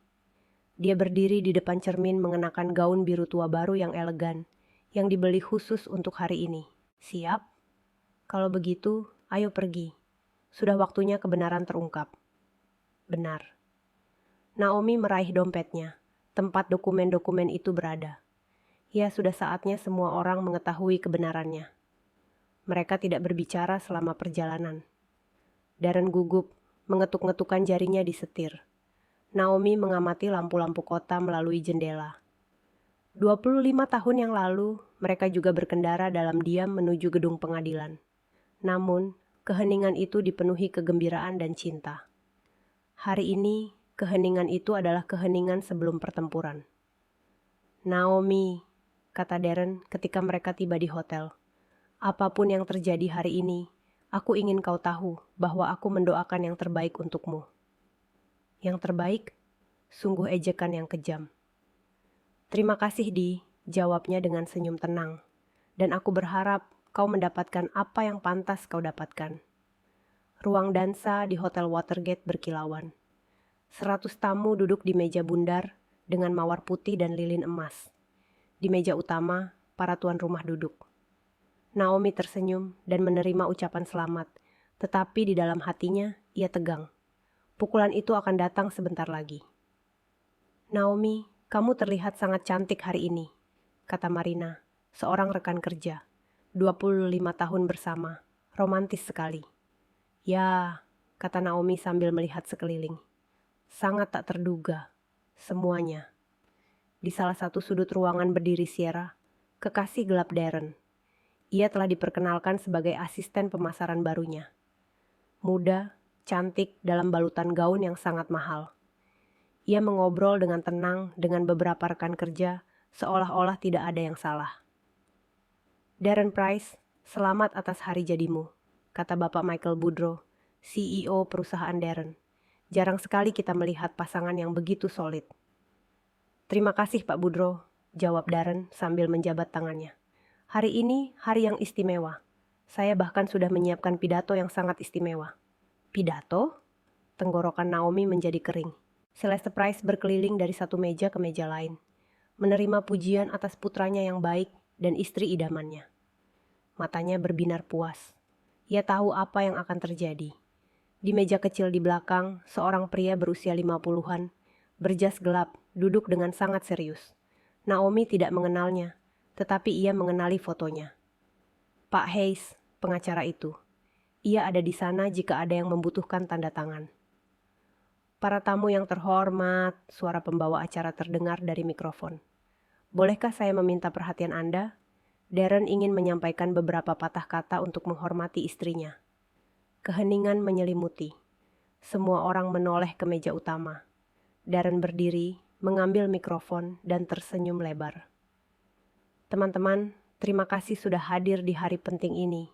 Dia berdiri di depan cermin mengenakan gaun biru tua baru yang elegan, yang dibeli khusus untuk hari ini. Siap? Kalau begitu, ayo pergi. Sudah waktunya kebenaran terungkap. Benar. Naomi meraih dompetnya, tempat dokumen-dokumen itu berada. Ya, sudah saatnya semua orang mengetahui kebenarannya. Mereka tidak berbicara selama perjalanan. Darren gugup, mengetuk-ngetukkan jarinya di setir. Naomi mengamati lampu-lampu kota melalui jendela. 25 tahun yang lalu, mereka juga berkendara dalam diam menuju gedung pengadilan. Namun, keheningan itu dipenuhi kegembiraan dan cinta. Hari ini, keheningan itu adalah keheningan sebelum pertempuran. Naomi, kata Darren ketika mereka tiba di hotel. Apapun yang terjadi hari ini, aku ingin kau tahu bahwa aku mendoakan yang terbaik untukmu. Yang terbaik? Sungguh ejekan yang kejam. Terima kasih, jawabnya dengan senyum tenang. Dan aku berharap kau mendapatkan apa yang pantas kau dapatkan. Ruang dansa di Hotel Watergate berkilauan. 100 tamu duduk di meja bundar dengan mawar putih dan lilin emas. Di meja utama, para tuan rumah duduk. Naomi tersenyum dan menerima ucapan selamat, tetapi di dalam hatinya ia tegang. Pukulan itu akan datang sebentar lagi. Naomi, kamu terlihat sangat cantik hari ini, kata Marina, seorang rekan kerja. 25 tahun bersama, romantis sekali. Ya, kata Naomi sambil melihat sekeliling. Sangat tak terduga, semuanya. Di salah satu sudut ruangan berdiri Sierra, kekasih gelap Darren. Ia telah diperkenalkan sebagai asisten pemasaran barunya. Muda, cantik dalam balutan gaun yang sangat mahal. Ia mengobrol dengan tenang dengan beberapa rekan kerja, seolah-olah tidak ada yang salah. Darren Price, selamat atas hari jadimu, kata Bapak Michael Boudreau, CEO perusahaan Darren. Jarang sekali kita melihat pasangan yang begitu solid. Terima kasih Pak Budro, jawab Darren sambil menjabat tangannya. Hari ini hari yang istimewa. Saya bahkan sudah menyiapkan pidato yang sangat istimewa. Pidato? Tenggorokan Naomi menjadi kering. Celeste Price berkeliling dari satu meja ke meja lain, menerima pujian atas putranya yang baik dan istri idamannya. Matanya berbinar puas. Ia tahu apa yang akan terjadi. Di meja kecil di belakang, seorang pria berusia 50-an, berjas gelap, duduk dengan sangat serius. Naomi tidak mengenalnya, tetapi ia mengenali fotonya. Pak Hayes, pengacara itu. Ia ada di sana jika ada yang membutuhkan tanda tangan. Para tamu yang terhormat, suara pembawa acara terdengar dari mikrofon. Bolehkah saya meminta perhatian Anda? Darren ingin menyampaikan beberapa patah kata untuk menghormati istrinya. Keheningan menyelimuti. Semua orang menoleh ke meja utama. Darren berdiri, mengambil mikrofon dan tersenyum lebar. Teman-teman, terima kasih sudah hadir di hari penting ini.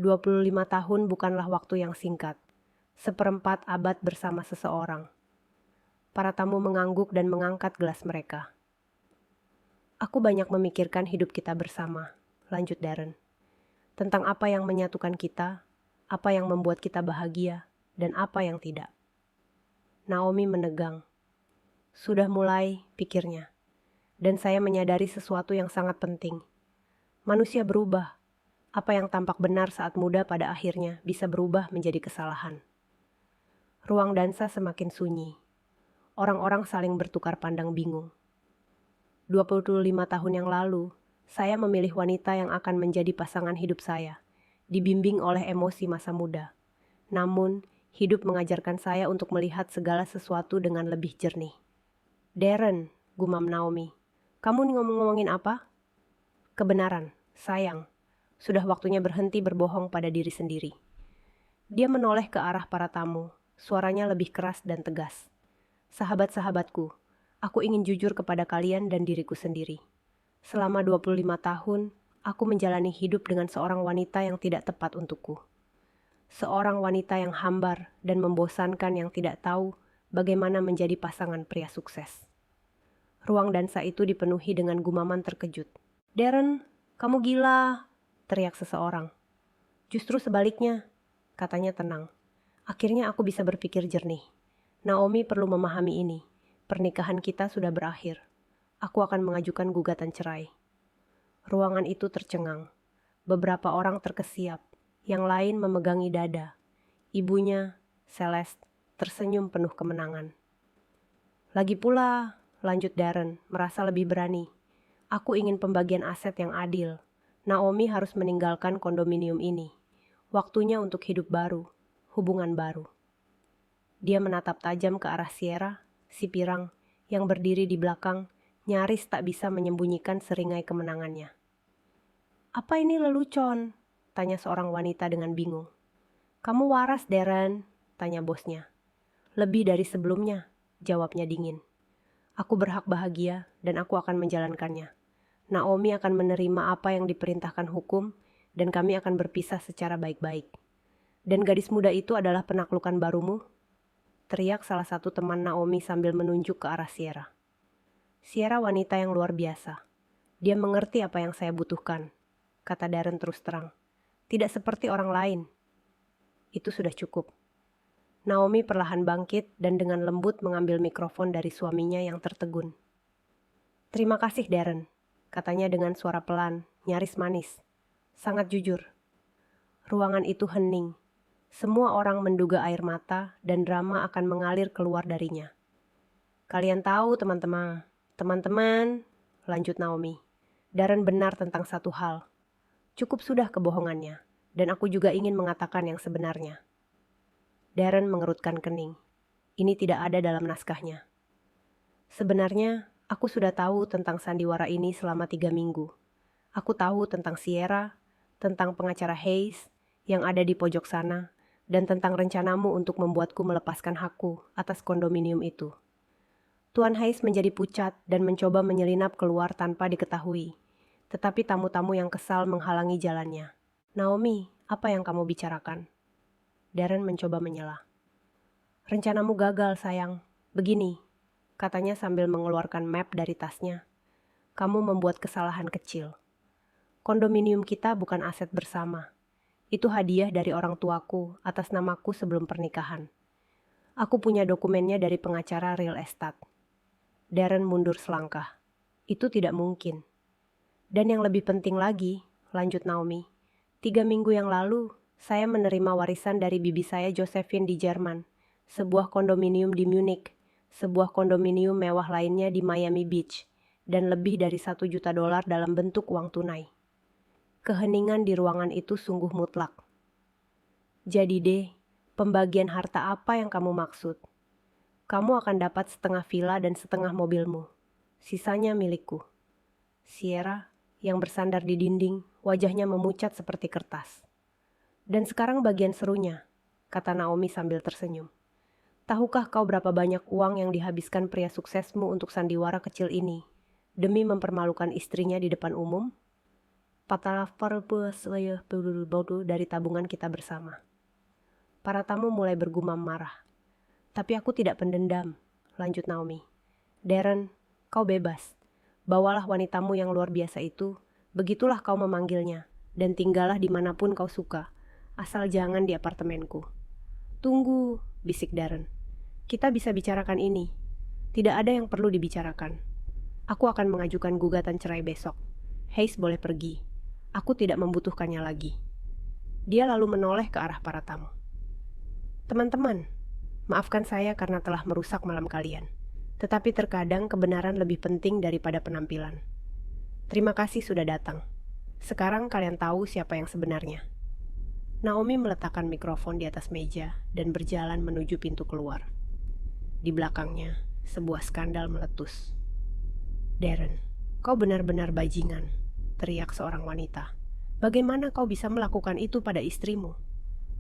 25 tahun bukanlah waktu yang singkat. Seperempat abad bersama seseorang. Para tamu mengangguk dan mengangkat gelas mereka. Aku banyak memikirkan hidup kita bersama, lanjut Darren. Tentang apa yang menyatukan kita, apa yang membuat kita bahagia, dan apa yang tidak. Naomi menegang. Sudah mulai, pikirnya. Dan saya menyadari sesuatu yang sangat penting. Manusia berubah. Apa yang tampak benar saat muda pada akhirnya bisa berubah menjadi kesalahan. Ruang dansa semakin sunyi. Orang-orang saling bertukar pandang bingung. 25 tahun yang lalu, saya memilih wanita yang akan menjadi pasangan hidup saya, dibimbing oleh emosi masa muda. Namun, hidup mengajarkan saya untuk melihat segala sesuatu dengan lebih jernih. Darren, gumam Naomi, kamu ngomong-ngomongin apa? Kebenaran, sayang. Sudah waktunya berhenti berbohong pada diri sendiri. Dia menoleh ke arah para tamu, suaranya lebih keras dan tegas. Sahabat-sahabatku, aku ingin jujur kepada kalian dan diriku sendiri. Selama 25 tahun, aku menjalani hidup dengan seorang wanita yang tidak tepat untukku. Seorang wanita yang hambar dan membosankan yang tidak tahu bagaimana menjadi pasangan pria sukses. Ruang dansa itu dipenuhi dengan gumaman terkejut. Darren, kamu gila, teriak seseorang. Justru sebaliknya, katanya tenang. Akhirnya aku bisa berpikir jernih. Naomi perlu memahami ini. Pernikahan kita sudah berakhir. Aku akan mengajukan gugatan cerai. Ruangan itu tercengang. Beberapa orang terkesiap. Yang lain memegangi dada. Ibunya, Celeste, tersenyum penuh kemenangan. Lagi pula, lanjut Darren, merasa lebih berani. Aku ingin pembagian aset yang adil. Naomi harus meninggalkan kondominium ini. Waktunya untuk hidup baru, hubungan baru. Dia menatap tajam ke arah Sierra, si pirang, yang berdiri di belakang, nyaris tak bisa menyembunyikan seringai kemenangannya. Apa ini lelucon? Tanya seorang wanita dengan bingung. Kamu waras, Darren, tanya bosnya. Lebih dari sebelumnya, jawabnya dingin. Aku berhak bahagia dan aku akan menjalankannya. Naomi akan menerima apa yang diperintahkan hukum dan kami akan berpisah secara baik-baik. Dan gadis muda itu adalah penaklukan barumu? Teriak salah satu teman Naomi sambil menunjuk ke arah Sierra. Sierra wanita yang luar biasa. Dia mengerti apa yang saya butuhkan, kata Darren terus terang. Tidak seperti orang lain. Itu sudah cukup. Naomi perlahan bangkit dan dengan lembut mengambil mikrofon dari suaminya yang tertegun. Terima kasih Darren, katanya dengan suara pelan, nyaris manis. Sangat jujur. Ruangan itu hening. Semua orang menduga air mata dan drama akan mengalir keluar darinya. Kalian tahu teman-teman, lanjut Naomi. Darren benar tentang satu hal. Cukup sudah kebohongannya, dan aku juga ingin mengatakan yang sebenarnya. Darren mengerutkan kening. Ini tidak ada dalam naskahnya. Sebenarnya, aku sudah tahu tentang sandiwara ini selama 3 minggu. Aku tahu tentang Sierra, tentang pengacara Hayes yang ada di pojok sana, dan tentang rencanamu untuk membuatku melepaskan hakku atas kondominium itu. Tuan Hayes menjadi pucat dan mencoba menyelinap keluar tanpa diketahui. Tetapi tamu-tamu yang kesal menghalangi jalannya. Naomi, apa yang kamu bicarakan? Darren mencoba menyela. Rencanamu gagal, sayang. Begini, katanya sambil mengeluarkan map dari tasnya. Kamu membuat kesalahan kecil. Kondominium kita bukan aset bersama. Itu hadiah dari orang tuaku atas namaku sebelum pernikahan. Aku punya dokumennya dari pengacara real estate. Darren mundur selangkah. Itu tidak mungkin. Dan yang lebih penting lagi, lanjut Naomi, 3 minggu yang lalu, saya menerima warisan dari bibi saya Josephine di Jerman. Sebuah kondominium di Munich, sebuah kondominium mewah lainnya di Miami Beach, dan lebih dari $1 juta dalam bentuk uang tunai. Keheningan di ruangan itu sungguh mutlak. Jadi deh, pembagian harta apa yang kamu maksud? Kamu akan dapat setengah villa dan setengah mobilmu. Sisanya milikku. Sierra, yang bersandar di dinding, wajahnya memucat seperti kertas. Dan sekarang bagian serunya, kata Naomi sambil tersenyum. Tahukah kau berapa banyak uang yang dihabiskan pria suksesmu untuk sandiwara kecil ini, demi mempermalukan istrinya di depan umum? Dari tabungan kita bersama. Para tamu mulai bergumam marah. Tapi aku tidak pendendam, lanjut Naomi. Darren, kau bebas. Bawalah wanitamu yang luar biasa itu, begitulah kau memanggilnya, dan tinggallah dimanapun kau suka, asal jangan di apartemenku. Tunggu, bisik Darren. Kita bisa bicarakan ini. Tidak ada yang perlu dibicarakan. Aku akan mengajukan gugatan cerai besok. Hayes boleh pergi. Aku tidak membutuhkannya lagi. Dia lalu menoleh ke arah para tamu. Teman-teman, maafkan saya karena telah merusak malam kalian. Tetapi terkadang kebenaran lebih penting daripada penampilan. Terima kasih sudah datang. Sekarang kalian tahu siapa yang sebenarnya. Naomi meletakkan mikrofon di atas meja dan berjalan menuju pintu keluar. Di belakangnya, sebuah skandal meletus. Darren, kau benar-benar bajingan, teriak seorang wanita. Bagaimana kau bisa melakukan itu pada istrimu?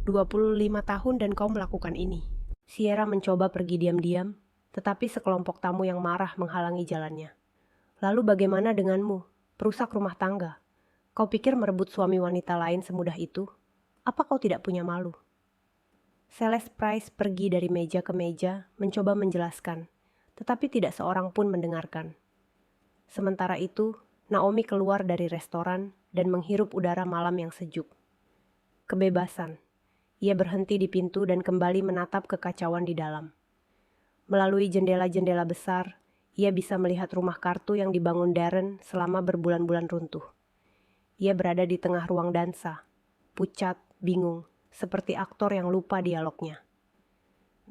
25 tahun dan kau melakukan ini. Sierra mencoba pergi diam-diam, tetapi sekelompok tamu yang marah menghalangi jalannya. Lalu bagaimana denganmu, perusak rumah tangga? Kau pikir merebut suami wanita lain semudah itu? Apa kau tidak punya malu? Celeste Price pergi dari meja ke meja, mencoba menjelaskan, tetapi tidak seorang pun mendengarkan. Sementara itu, Naomi keluar dari restoran dan menghirup udara malam yang sejuk. Kebebasan. Ia berhenti di pintu dan kembali menatap kekacauan di dalam. Melalui jendela-jendela besar, ia bisa melihat rumah kartu yang dibangun Darren selama berbulan-bulan runtuh. Ia berada di tengah ruang dansa, pucat, bingung, seperti aktor yang lupa dialognya.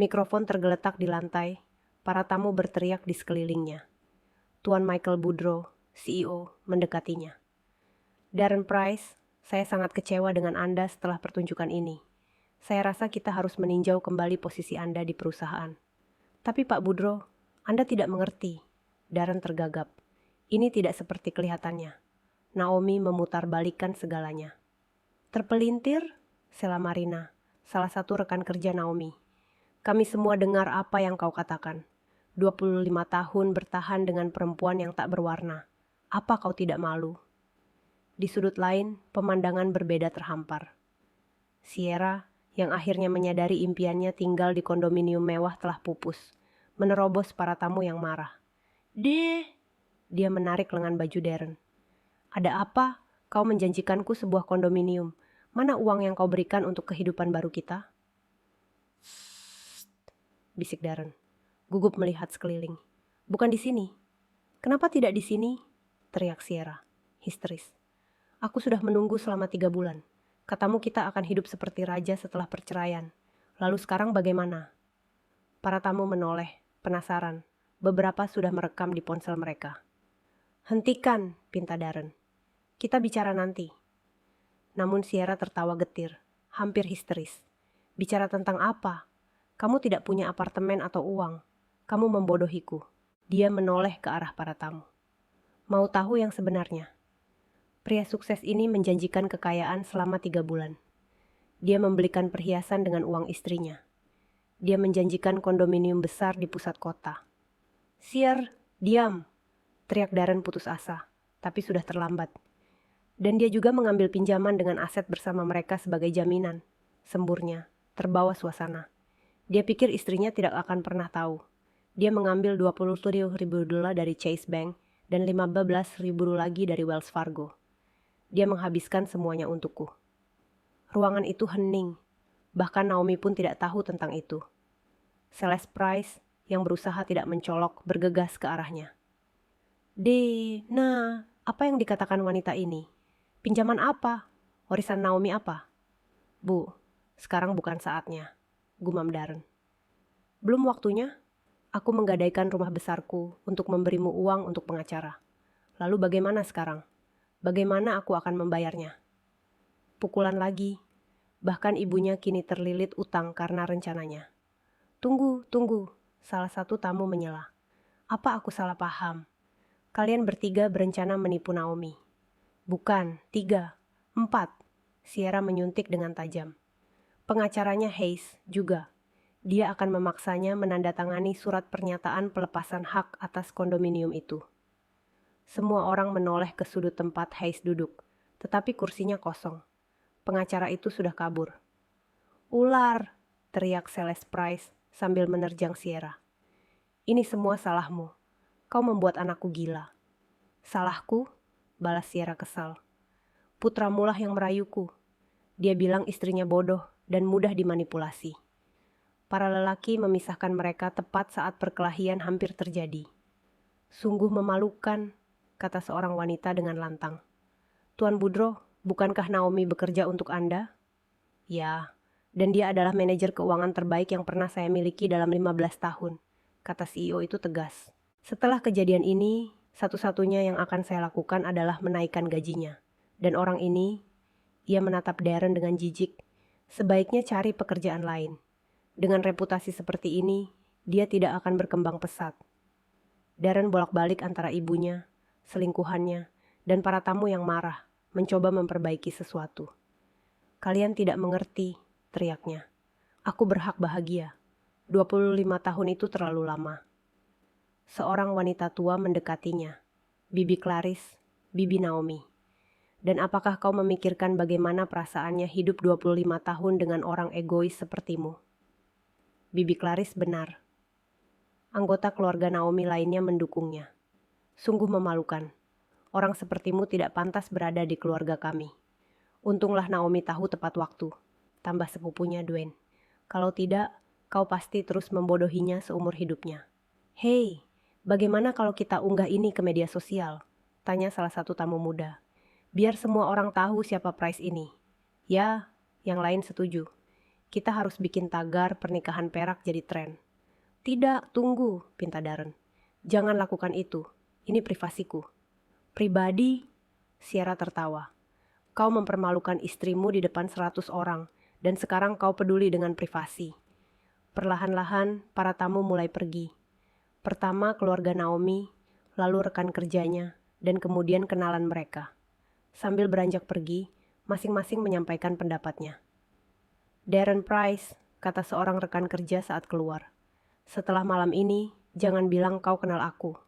Mikrofon tergeletak di lantai, para tamu berteriak di sekelilingnya. Tuan Michael Boudreau, CEO, mendekatinya. Darren Price, saya sangat kecewa dengan Anda setelah pertunjukan ini. Saya rasa kita harus meninjau kembali posisi Anda di perusahaan. Tapi Pak Boudreau, Anda tidak mengerti. Darren tergagap. Ini tidak seperti kelihatannya. Naomi memutarbalikkan segalanya. Terpelintir, sela Marina, salah satu rekan kerja Naomi. Kami semua dengar apa yang kau katakan. 25 tahun bertahan dengan perempuan yang tak berwarna. Apa kau tidak malu? Di sudut lain, pemandangan berbeda terhampar. Sierra, yang akhirnya menyadari impiannya tinggal di kondominium mewah telah pupus, menerobos para tamu yang marah. Dia menarik lengan baju Darren. Ada apa? Kau menjanjikanku sebuah kondominium. Mana uang yang kau berikan untuk kehidupan baru kita? Bisik Darren, gugup melihat sekeliling. Bukan di sini. Kenapa tidak di sini? Teriak Sierra, histeris. Aku sudah menunggu selama 3 bulan. Katamu kita akan hidup seperti raja setelah perceraian. Lalu sekarang bagaimana? Para tamu menoleh, penasaran. Beberapa sudah merekam di ponsel mereka. Hentikan, pinta Darren. Kita bicara nanti. Namun Sierra tertawa getir, hampir histeris. Bicara tentang apa? Kamu tidak punya apartemen atau uang. Kamu membodohiku. Dia menoleh ke arah para tamu. Mau tahu yang sebenarnya? Pria sukses ini menjanjikan kekayaan selama 3 bulan. Dia membelikan perhiasan dengan uang istrinya. Dia menjanjikan kondominium besar di pusat kota. Sier, diam! Teriak Darren putus asa, tapi sudah terlambat. Dan dia juga mengambil pinjaman dengan aset bersama mereka sebagai jaminan. Semburnya, terbawa suasana. Dia pikir istrinya tidak akan pernah tahu. Dia mengambil $20.000 dari Chase Bank dan $15.000 lagi dari Wells Fargo. Dia menghabiskan semuanya untukku. Ruangan itu hening. Bahkan Naomi pun tidak tahu tentang itu. Celeste Price yang berusaha tidak mencolok bergegas ke arahnya. Nah, apa yang dikatakan wanita ini? Pinjaman apa? Warisan Naomi apa? Bu, sekarang bukan saatnya, gumam Darren. Belum waktunya? Aku menggadaikan rumah besarku untuk memberimu uang untuk pengacara. Lalu bagaimana sekarang? Bagaimana aku akan membayarnya? Pukulan lagi. Bahkan ibunya kini terlilit utang karena rencananya. Tunggu. Salah satu tamu menyela. Apa aku salah paham? Kalian bertiga berencana menipu Naomi. Bukan, 3, 4. Sierra menyuntik dengan tajam. Pengacaranya Hayes juga. Dia akan memaksanya menandatangani surat pernyataan pelepasan hak atas kondominium itu. Semua orang menoleh ke sudut tempat Hayes duduk, tetapi kursinya kosong. Pengacara itu sudah kabur. Ular, teriak Celeste Price sambil menerjang Sierra. Ini semua salahmu. Kau membuat anakku gila. Salahku? Balas Sierra kesal. Putramulah yang merayuku. Dia bilang istrinya bodoh dan mudah dimanipulasi. Para lelaki memisahkan mereka tepat saat perkelahian hampir terjadi. Sungguh memalukan, kata seorang wanita dengan lantang. Tuan Boudreaux, bukankah Naomi bekerja untuk Anda? Ya, dan dia adalah manajer keuangan terbaik yang pernah saya miliki dalam 15 tahun, kata CEO itu tegas. Setelah kejadian ini, satu-satunya yang akan saya lakukan adalah menaikkan gajinya. Dan orang ini, ia menatap Darren dengan jijik, sebaiknya cari pekerjaan lain. Dengan reputasi seperti ini, dia tidak akan berkembang pesat. Darren bolak-balik antara ibunya, selingkuhannya, dan para tamu yang marah, mencoba memperbaiki sesuatu. Kalian tidak mengerti, teriaknya. Aku berhak bahagia. 25 tahun itu terlalu lama. Seorang wanita tua mendekatinya. Bibi Clarice, Bibi Naomi. Dan apakah kau memikirkan bagaimana perasaannya hidup 25 tahun dengan orang egois sepertimu? Bibi Clarice benar. Anggota keluarga Naomi lainnya mendukungnya. Sungguh memalukan. Orang sepertimu tidak pantas berada di keluarga kami. Untunglah Naomi tahu tepat waktu. Tambah sepupunya Dwayne. Kalau tidak, kau pasti terus membodohinya seumur hidupnya. Hei, bagaimana kalau kita unggah ini ke media sosial? Tanya salah satu tamu muda. Biar semua orang tahu siapa Price ini. Ya, yang lain setuju. Kita harus bikin tagar pernikahan perak jadi tren. Tidak, tunggu, pinta Darren. Jangan lakukan itu. Ini privasiku. Pribadi? Sierra tertawa. Kau mempermalukan istrimu di depan 100 orang, dan sekarang kau peduli dengan privasi. Perlahan-lahan, para tamu mulai pergi. Pertama keluarga Naomi, lalu rekan kerjanya, dan kemudian kenalan mereka. Sambil beranjak pergi, masing-masing menyampaikan pendapatnya. Darren Price, kata seorang rekan kerja saat keluar. Setelah malam ini, jangan bilang kau kenal aku.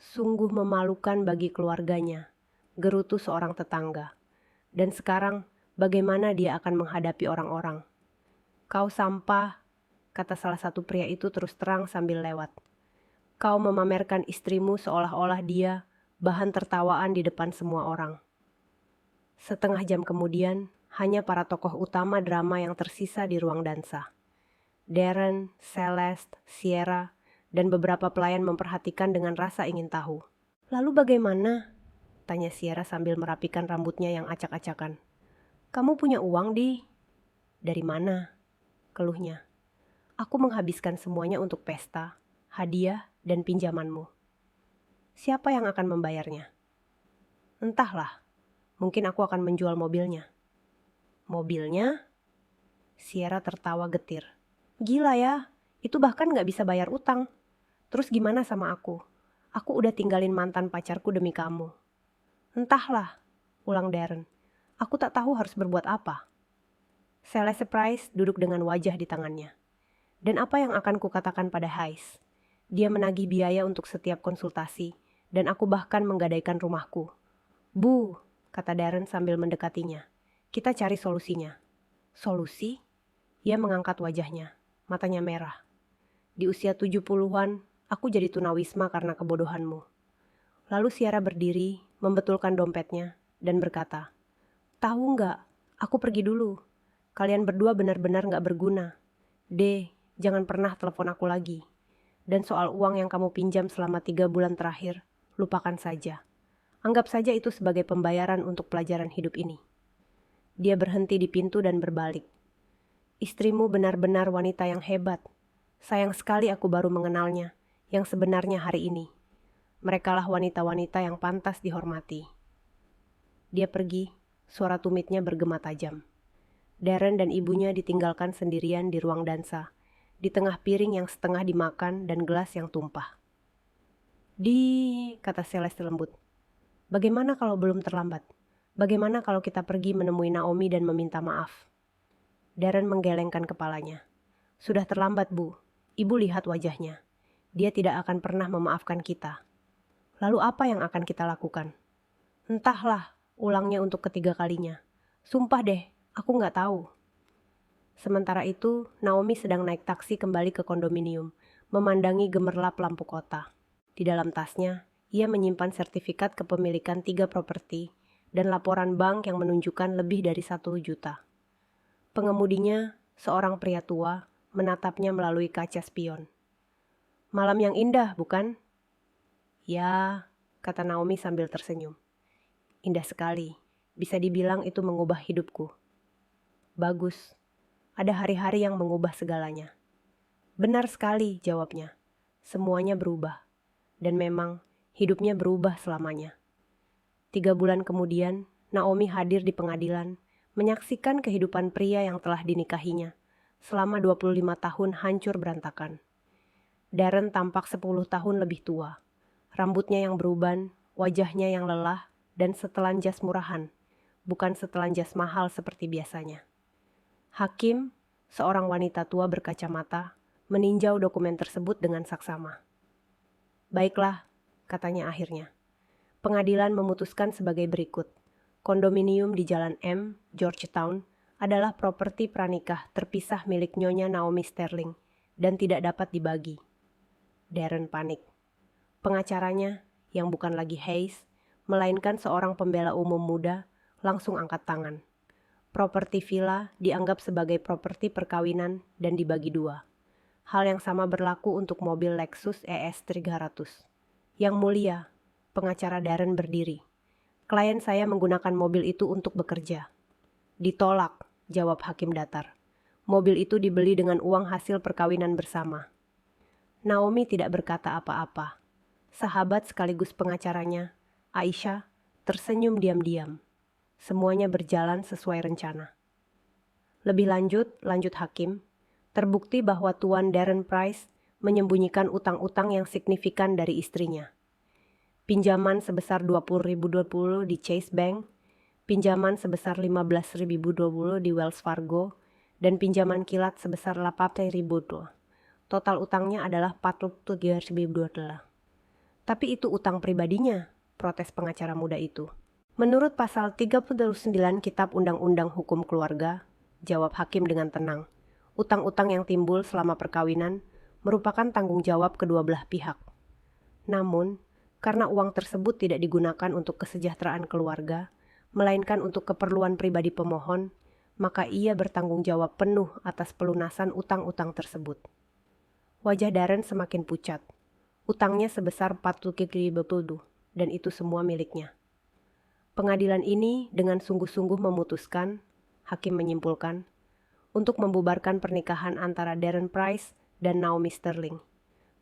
Sungguh memalukan bagi keluarganya, gerutu seorang tetangga. Dan sekarang, bagaimana dia akan menghadapi orang-orang? Kau sampah, kata salah satu pria itu terus terang sambil lewat. Kau memamerkan istrimu seolah-olah dia bahan tertawaan di depan semua orang. Setengah jam kemudian, hanya para tokoh utama drama yang tersisa di ruang dansa. Darren, Celeste, Sierra, dan beberapa pelayan memperhatikan dengan rasa ingin tahu. Lalu bagaimana? Tanya Sierra sambil merapikan rambutnya yang acak-acakan. Kamu punya uang, Di? Dari mana? Keluhnya. Aku menghabiskan semuanya untuk pesta, hadiah, dan pinjamanmu. Siapa yang akan membayarnya? Entahlah, mungkin aku akan menjual mobilnya. Mobilnya? Sierra tertawa getir. Gila ya, itu bahkan gak bisa bayar utang. Terus gimana sama aku? Aku udah tinggalin mantan pacarku demi kamu. Entahlah, ulang Darren. Aku tak tahu harus berbuat apa. Celeste Price duduk dengan wajah di tangannya. Dan apa yang akan kukatakan pada Hayes? Dia menagih biaya untuk setiap konsultasi, dan aku bahkan menggadaikan rumahku. Bu, kata Darren sambil mendekatinya. Kita cari solusinya. Solusi? Ia mengangkat wajahnya. matanya merah. Di usia 70-an, aku jadi tunawisma karena kebodohanmu. Lalu Ciara berdiri, membetulkan dompetnya, dan berkata, "Tahu nggak, aku pergi dulu. Kalian berdua benar-benar nggak berguna. D, jangan pernah telepon aku lagi. Dan soal uang yang kamu pinjam selama 3 bulan terakhir, lupakan saja. Anggap saja itu sebagai pembayaran untuk pelajaran hidup ini." Dia berhenti di pintu dan berbalik. "Istrimu benar-benar wanita yang hebat. Sayang sekali aku baru mengenalnya, yang sebenarnya hari ini. Merekalah wanita-wanita yang pantas dihormati." Dia pergi, suara tumitnya bergema tajam. Darren dan ibunya ditinggalkan sendirian di ruang dansa, di tengah piring yang setengah dimakan dan gelas yang tumpah. Kata Celeste lembut. "Bagaimana kalau belum terlambat? Bagaimana kalau kita pergi menemui Naomi dan meminta maaf?" Darren menggelengkan kepalanya. "Sudah terlambat, Bu. Ibu lihat wajahnya. Dia tidak akan pernah memaafkan kita. Lalu apa yang akan kita lakukan?" "Entahlah," ulangnya untuk ketiga kalinya. "Sumpah deh, aku nggak tahu." Sementara itu, Naomi sedang naik taksi kembali ke kondominium, memandangi gemerlap lampu kota. Di dalam tasnya, ia menyimpan sertifikat kepemilikan 3 properti dan laporan bank yang menunjukkan lebih dari 1 juta. Pengemudinya, seorang pria tua, menatapnya melalui kaca spion. "Malam yang indah, bukan?" "Ya," kata Naomi sambil tersenyum. "Indah sekali. Bisa dibilang itu mengubah hidupku." "Bagus. Ada hari-hari yang mengubah segalanya." "Benar sekali," jawabnya. "Semuanya berubah. Dan memang, hidupnya berubah selamanya." 3 bulan kemudian, Naomi hadir di pengadilan, menyaksikan kehidupan pria yang telah dinikahinya, selama 25 tahun hancur berantakan. Darren tampak 10 tahun lebih tua. Rambutnya yang beruban, wajahnya yang lelah, dan setelan jas murahan, bukan setelan jas mahal seperti biasanya. Hakim, seorang wanita tua berkacamata, meninjau dokumen tersebut dengan saksama. "Baiklah," katanya akhirnya. Pengadilan memutuskan sebagai berikut. Kondominium di Jalan M, Georgetown, adalah properti pranikah terpisah milik Nyonya Naomi Sterling dan tidak dapat dibagi. Darren panik. Pengacaranya, yang bukan lagi Hayes, melainkan seorang pembela umum muda, langsung angkat tangan. Properti villa dianggap sebagai properti perkawinan dan dibagi 2. Hal yang sama berlaku untuk mobil Lexus ES 300. "Yang mulia," pengacara Darren berdiri. "Klien saya menggunakan mobil itu untuk bekerja." "Ditolak," jawab hakim datar. "Mobil itu dibeli dengan uang hasil perkawinan bersama." Naomi tidak berkata apa-apa. Sahabat sekaligus pengacaranya, Aisyah, tersenyum diam-diam. Semuanya berjalan sesuai rencana. Lebih lanjut hakim, terbukti bahwa Tuan Darren Price menyembunyikan utang-utang yang signifikan dari istrinya. Pinjaman sebesar 20.020 di Chase Bank, pinjaman sebesar 15.020 di Wells Fargo, dan pinjaman kilat sebesar 80.000. Total utangnya adalah 43.000. "Tapi itu utang pribadinya," protes pengacara muda itu. "Menurut pasal 39 Kitab Undang-Undang Hukum Keluarga," jawab hakim dengan tenang, "utang-utang yang timbul selama perkawinan merupakan tanggung jawab kedua belah pihak. Namun, karena uang tersebut tidak digunakan untuk kesejahteraan keluarga, melainkan untuk keperluan pribadi pemohon, maka ia bertanggung jawab penuh atas pelunasan utang-utang tersebut." Wajah Darren semakin pucat. Utangnya sebesar 43.000 dan itu semua miliknya. Pengadilan ini dengan sungguh-sungguh memutuskan, hakim menyimpulkan, untuk membubarkan pernikahan antara Darren Price dan Naomi Sterling.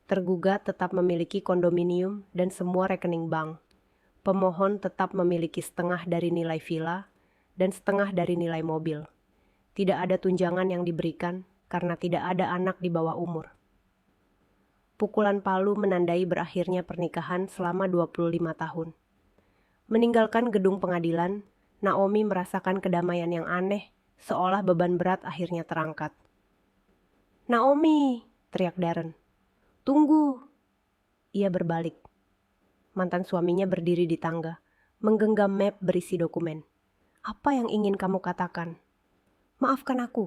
Tergugat tetap memiliki kondominium dan semua rekening bank. Pemohon tetap memiliki setengah dari nilai villa dan setengah dari nilai mobil. Tidak ada tunjangan yang diberikan karena tidak ada anak di bawah umur. Pukulan palu menandai berakhirnya pernikahan selama 25 tahun. Meninggalkan gedung pengadilan, Naomi merasakan kedamaian yang aneh, seolah beban berat akhirnya terangkat. "Naomi!" teriak Darren. "Tunggu!" Ia berbalik. Mantan suaminya berdiri di tangga, menggenggam map berisi dokumen. "Apa yang ingin kamu katakan?" "Maafkan aku,"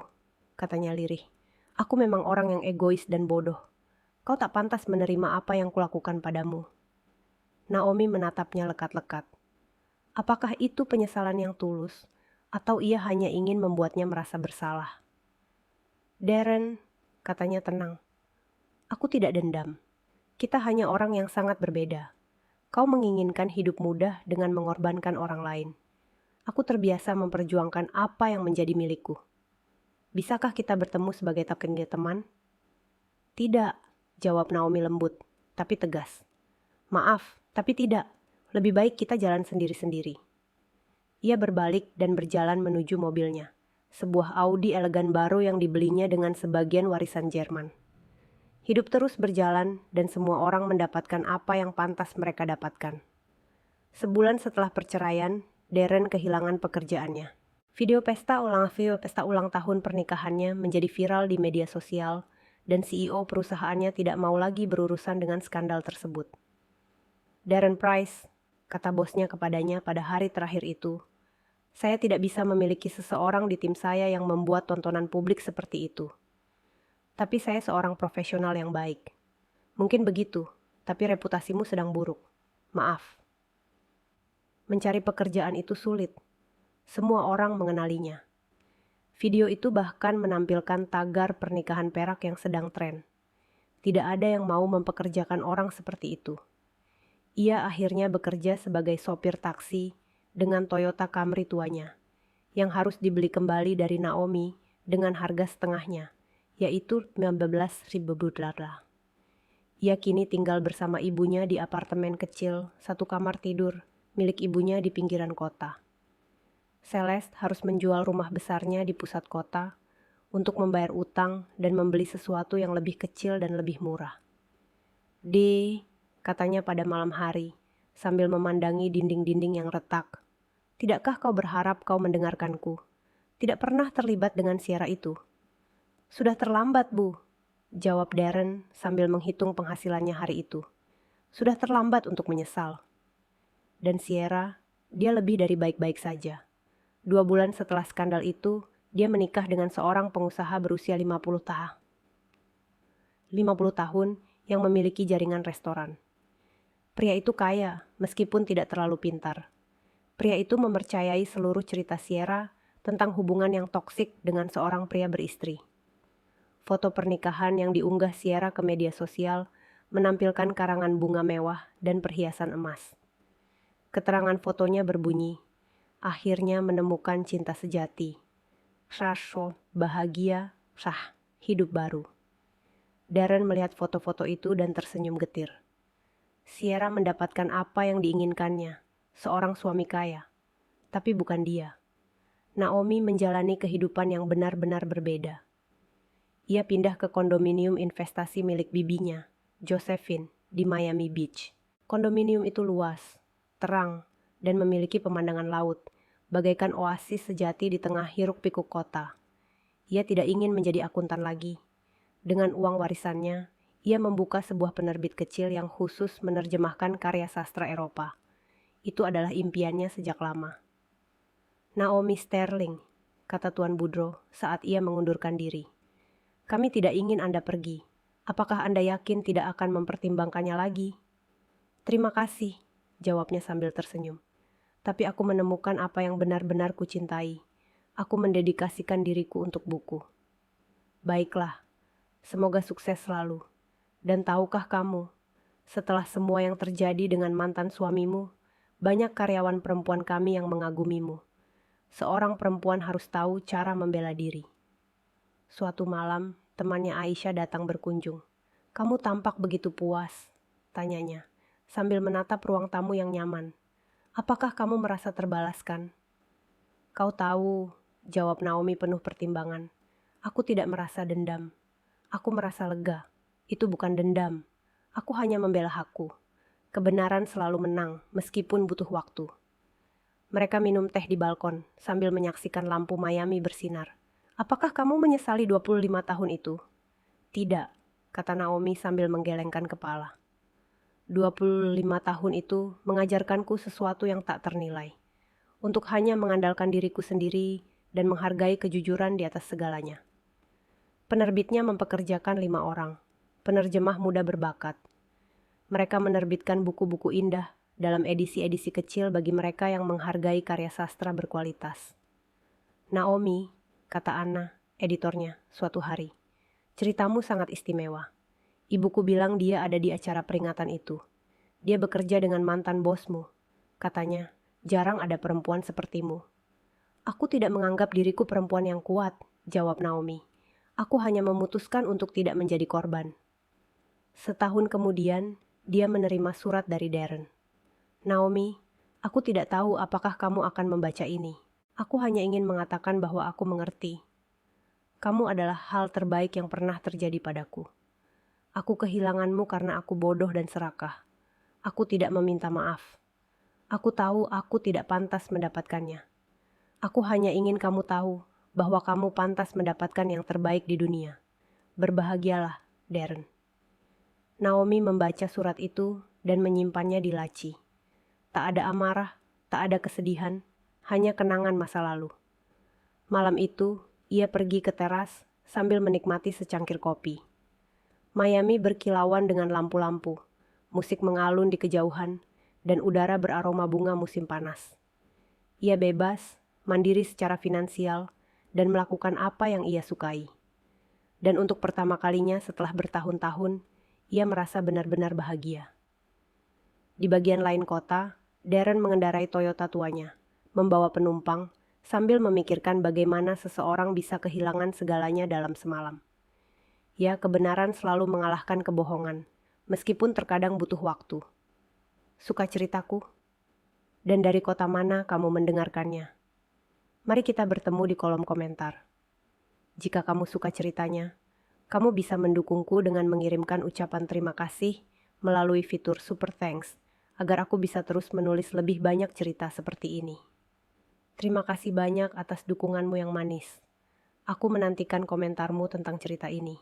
katanya lirih. Aku memang orang yang egois dan bodoh. Kau tak pantas menerima apa yang kulakukan padamu. Naomi menatapnya lekat-lekat. Apakah itu penyesalan yang tulus, atau ia hanya ingin membuatnya merasa bersalah? Darren, katanya tenang. Aku tidak dendam. Kita hanya orang yang sangat berbeda. Kau menginginkan hidup mudah dengan mengorbankan orang lain. Aku terbiasa memperjuangkan apa yang menjadi milikku. Bisakah kita bertemu sebagai teman? Tidak, jawab Naomi lembut, tapi tegas. Maaf, tapi tidak. Lebih baik kita jalan sendiri-sendiri. Ia berbalik dan berjalan menuju mobilnya. Sebuah Audi elegan baru yang dibelinya dengan sebagian warisan Jerman. Hidup terus berjalan dan semua orang mendapatkan apa yang pantas mereka dapatkan. Sebulan setelah perceraian, Darren kehilangan pekerjaannya. Video pesta ulang tahun pernikahannya menjadi viral di media sosial dan CEO perusahaannya tidak mau lagi berurusan dengan skandal tersebut. Darren Price, kata bosnya kepadanya pada hari terakhir itu, saya tidak bisa memiliki seseorang di tim saya yang membuat tontonan publik seperti itu. Tapi saya seorang profesional yang baik. Mungkin begitu, tapi reputasimu sedang buruk. Maaf. Mencari pekerjaan itu sulit. Semua orang mengenalinya. Video itu bahkan menampilkan tagar pernikahan perak yang sedang tren. Tidak ada yang mau mempekerjakan orang seperti itu. Ia akhirnya bekerja sebagai sopir taksi dengan Toyota Camry tuanya, yang harus dibeli kembali dari Naomi dengan harga setengahnya, yaitu $15.000. Ia kini tinggal bersama ibunya di apartemen kecil 1 kamar tidur milik ibunya di pinggiran kota. Celeste harus menjual rumah besarnya di pusat kota untuk membayar utang dan membeli sesuatu yang lebih kecil dan lebih murah. Katanya pada malam hari, sambil memandangi dinding-dinding yang retak. Tidakkah kau berharap kau mendengarkanku? Tidak pernah terlibat dengan Sierra itu. Sudah terlambat, Bu, jawab Darren sambil menghitung penghasilannya hari itu. Sudah terlambat untuk menyesal. Dan Sierra, dia lebih dari baik-baik saja. 2 bulan setelah skandal itu, dia menikah dengan seorang pengusaha berusia 50 tahun yang memiliki jaringan restoran. Pria itu kaya, meskipun tidak terlalu pintar. Pria itu mempercayai seluruh cerita Sierra tentang hubungan yang toksik dengan seorang pria beristri. Foto pernikahan yang diunggah Sierra ke media sosial menampilkan karangan bunga mewah dan perhiasan emas. Keterangan fotonya berbunyi, akhirnya menemukan cinta sejati. Sasho, bahagia, sah, hidup baru. Darren melihat foto-foto itu dan tersenyum getir. Sierra mendapatkan apa yang diinginkannya, seorang suami kaya. Tapi bukan dia. Naomi menjalani kehidupan yang benar-benar berbeda. Ia pindah ke kondominium investasi milik bibinya, Josephine, di Miami Beach. Kondominium itu luas, terang, dan memiliki pemandangan laut, bagaikan oasis sejati di tengah hiruk-pikuk kota. Ia tidak ingin menjadi akuntan lagi. Dengan uang warisannya, ia membuka sebuah penerbit kecil yang khusus menerjemahkan karya sastra Eropa. Itu adalah impiannya sejak lama. Naomi Sterling, kata Tuan Boudreaux saat ia mengundurkan diri. Kami tidak ingin Anda pergi. Apakah Anda yakin tidak akan mempertimbangkannya lagi? Terima kasih, jawabnya sambil tersenyum. Tapi aku menemukan apa yang benar-benar kucintai. Aku mendedikasikan diriku untuk buku. Baiklah, semoga sukses selalu. Dan tahukah kamu, setelah semua yang terjadi dengan mantan suamimu, banyak karyawan perempuan kami yang mengagumimu. Seorang perempuan harus tahu cara membela diri. Suatu malam, temannya Aisyah datang berkunjung. Kamu tampak begitu puas, tanyanya, sambil menatap ruang tamu yang nyaman. Apakah kamu merasa terbalaskan? Kau tahu, jawab Naomi penuh pertimbangan. Aku tidak merasa dendam. Aku merasa lega. Itu bukan dendam. Aku hanya membela hakku. Kebenaran selalu menang, meskipun butuh waktu. Mereka minum teh di balkon, sambil menyaksikan lampu Miami bersinar. Apakah kamu menyesali 25 tahun itu? Tidak, kata Naomi sambil menggelengkan kepala. 25 tahun itu mengajarkanku sesuatu yang tak ternilai. Untuk hanya mengandalkan diriku sendiri dan menghargai kejujuran di atas segalanya. Penerbitnya mempekerjakan 5 orang, penerjemah muda berbakat. Mereka menerbitkan buku-buku indah dalam edisi-edisi kecil bagi mereka yang menghargai karya sastra berkualitas. Naomi, kata Anna, editornya, suatu hari, ceritamu sangat istimewa. Ibuku bilang dia ada di acara peringatan itu. Dia bekerja dengan mantan bosmu. Katanya, jarang ada perempuan sepertimu. Aku tidak menganggap diriku perempuan yang kuat, jawab Naomi. Aku hanya memutuskan untuk tidak menjadi korban. Setahun kemudian, dia menerima surat dari Darren. Naomi, aku tidak tahu apakah kamu akan membaca ini. Aku hanya ingin mengatakan bahwa aku mengerti. Kamu adalah hal terbaik yang pernah terjadi padaku. Aku kehilanganmu karena aku bodoh dan serakah. Aku tidak meminta maaf. Aku tahu aku tidak pantas mendapatkannya. Aku hanya ingin kamu tahu bahwa kamu pantas mendapatkan yang terbaik di dunia. Berbahagialah, Darren. Naomi membaca surat itu dan menyimpannya di laci. Tak ada amarah, tak ada kesedihan, hanya kenangan masa lalu. Malam itu, ia pergi ke teras sambil menikmati secangkir kopi. Miami berkilauan dengan lampu-lampu, musik mengalun di kejauhan, dan udara beraroma bunga musim panas. Ia bebas, mandiri secara finansial, dan melakukan apa yang ia sukai. Dan untuk pertama kalinya setelah bertahun-tahun, ia merasa benar-benar bahagia. Di bagian lain kota, Darren mengendarai Toyota tuanya, membawa penumpang, sambil memikirkan bagaimana seseorang bisa kehilangan segalanya dalam semalam. Ya, kebenaran selalu mengalahkan kebohongan, meskipun terkadang butuh waktu. Suka ceritaku? Dan dari kota mana kamu mendengarkannya? Mari kita bertemu di kolom komentar. Jika kamu suka ceritanya, kamu bisa mendukungku dengan mengirimkan ucapan terima kasih melalui fitur Super Thanks, agar aku bisa terus menulis lebih banyak cerita seperti ini. Terima kasih banyak atas dukunganmu yang manis. Aku menantikan komentarmu tentang cerita ini.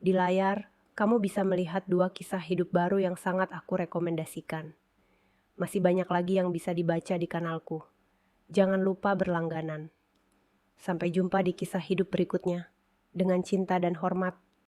Di layar, kamu bisa melihat 2 kisah hidup baru yang sangat aku rekomendasikan. Masih banyak lagi yang bisa dibaca di kanalku. Jangan lupa berlangganan. Sampai jumpa di kisah hidup berikutnya. Dengan cinta dan hormat,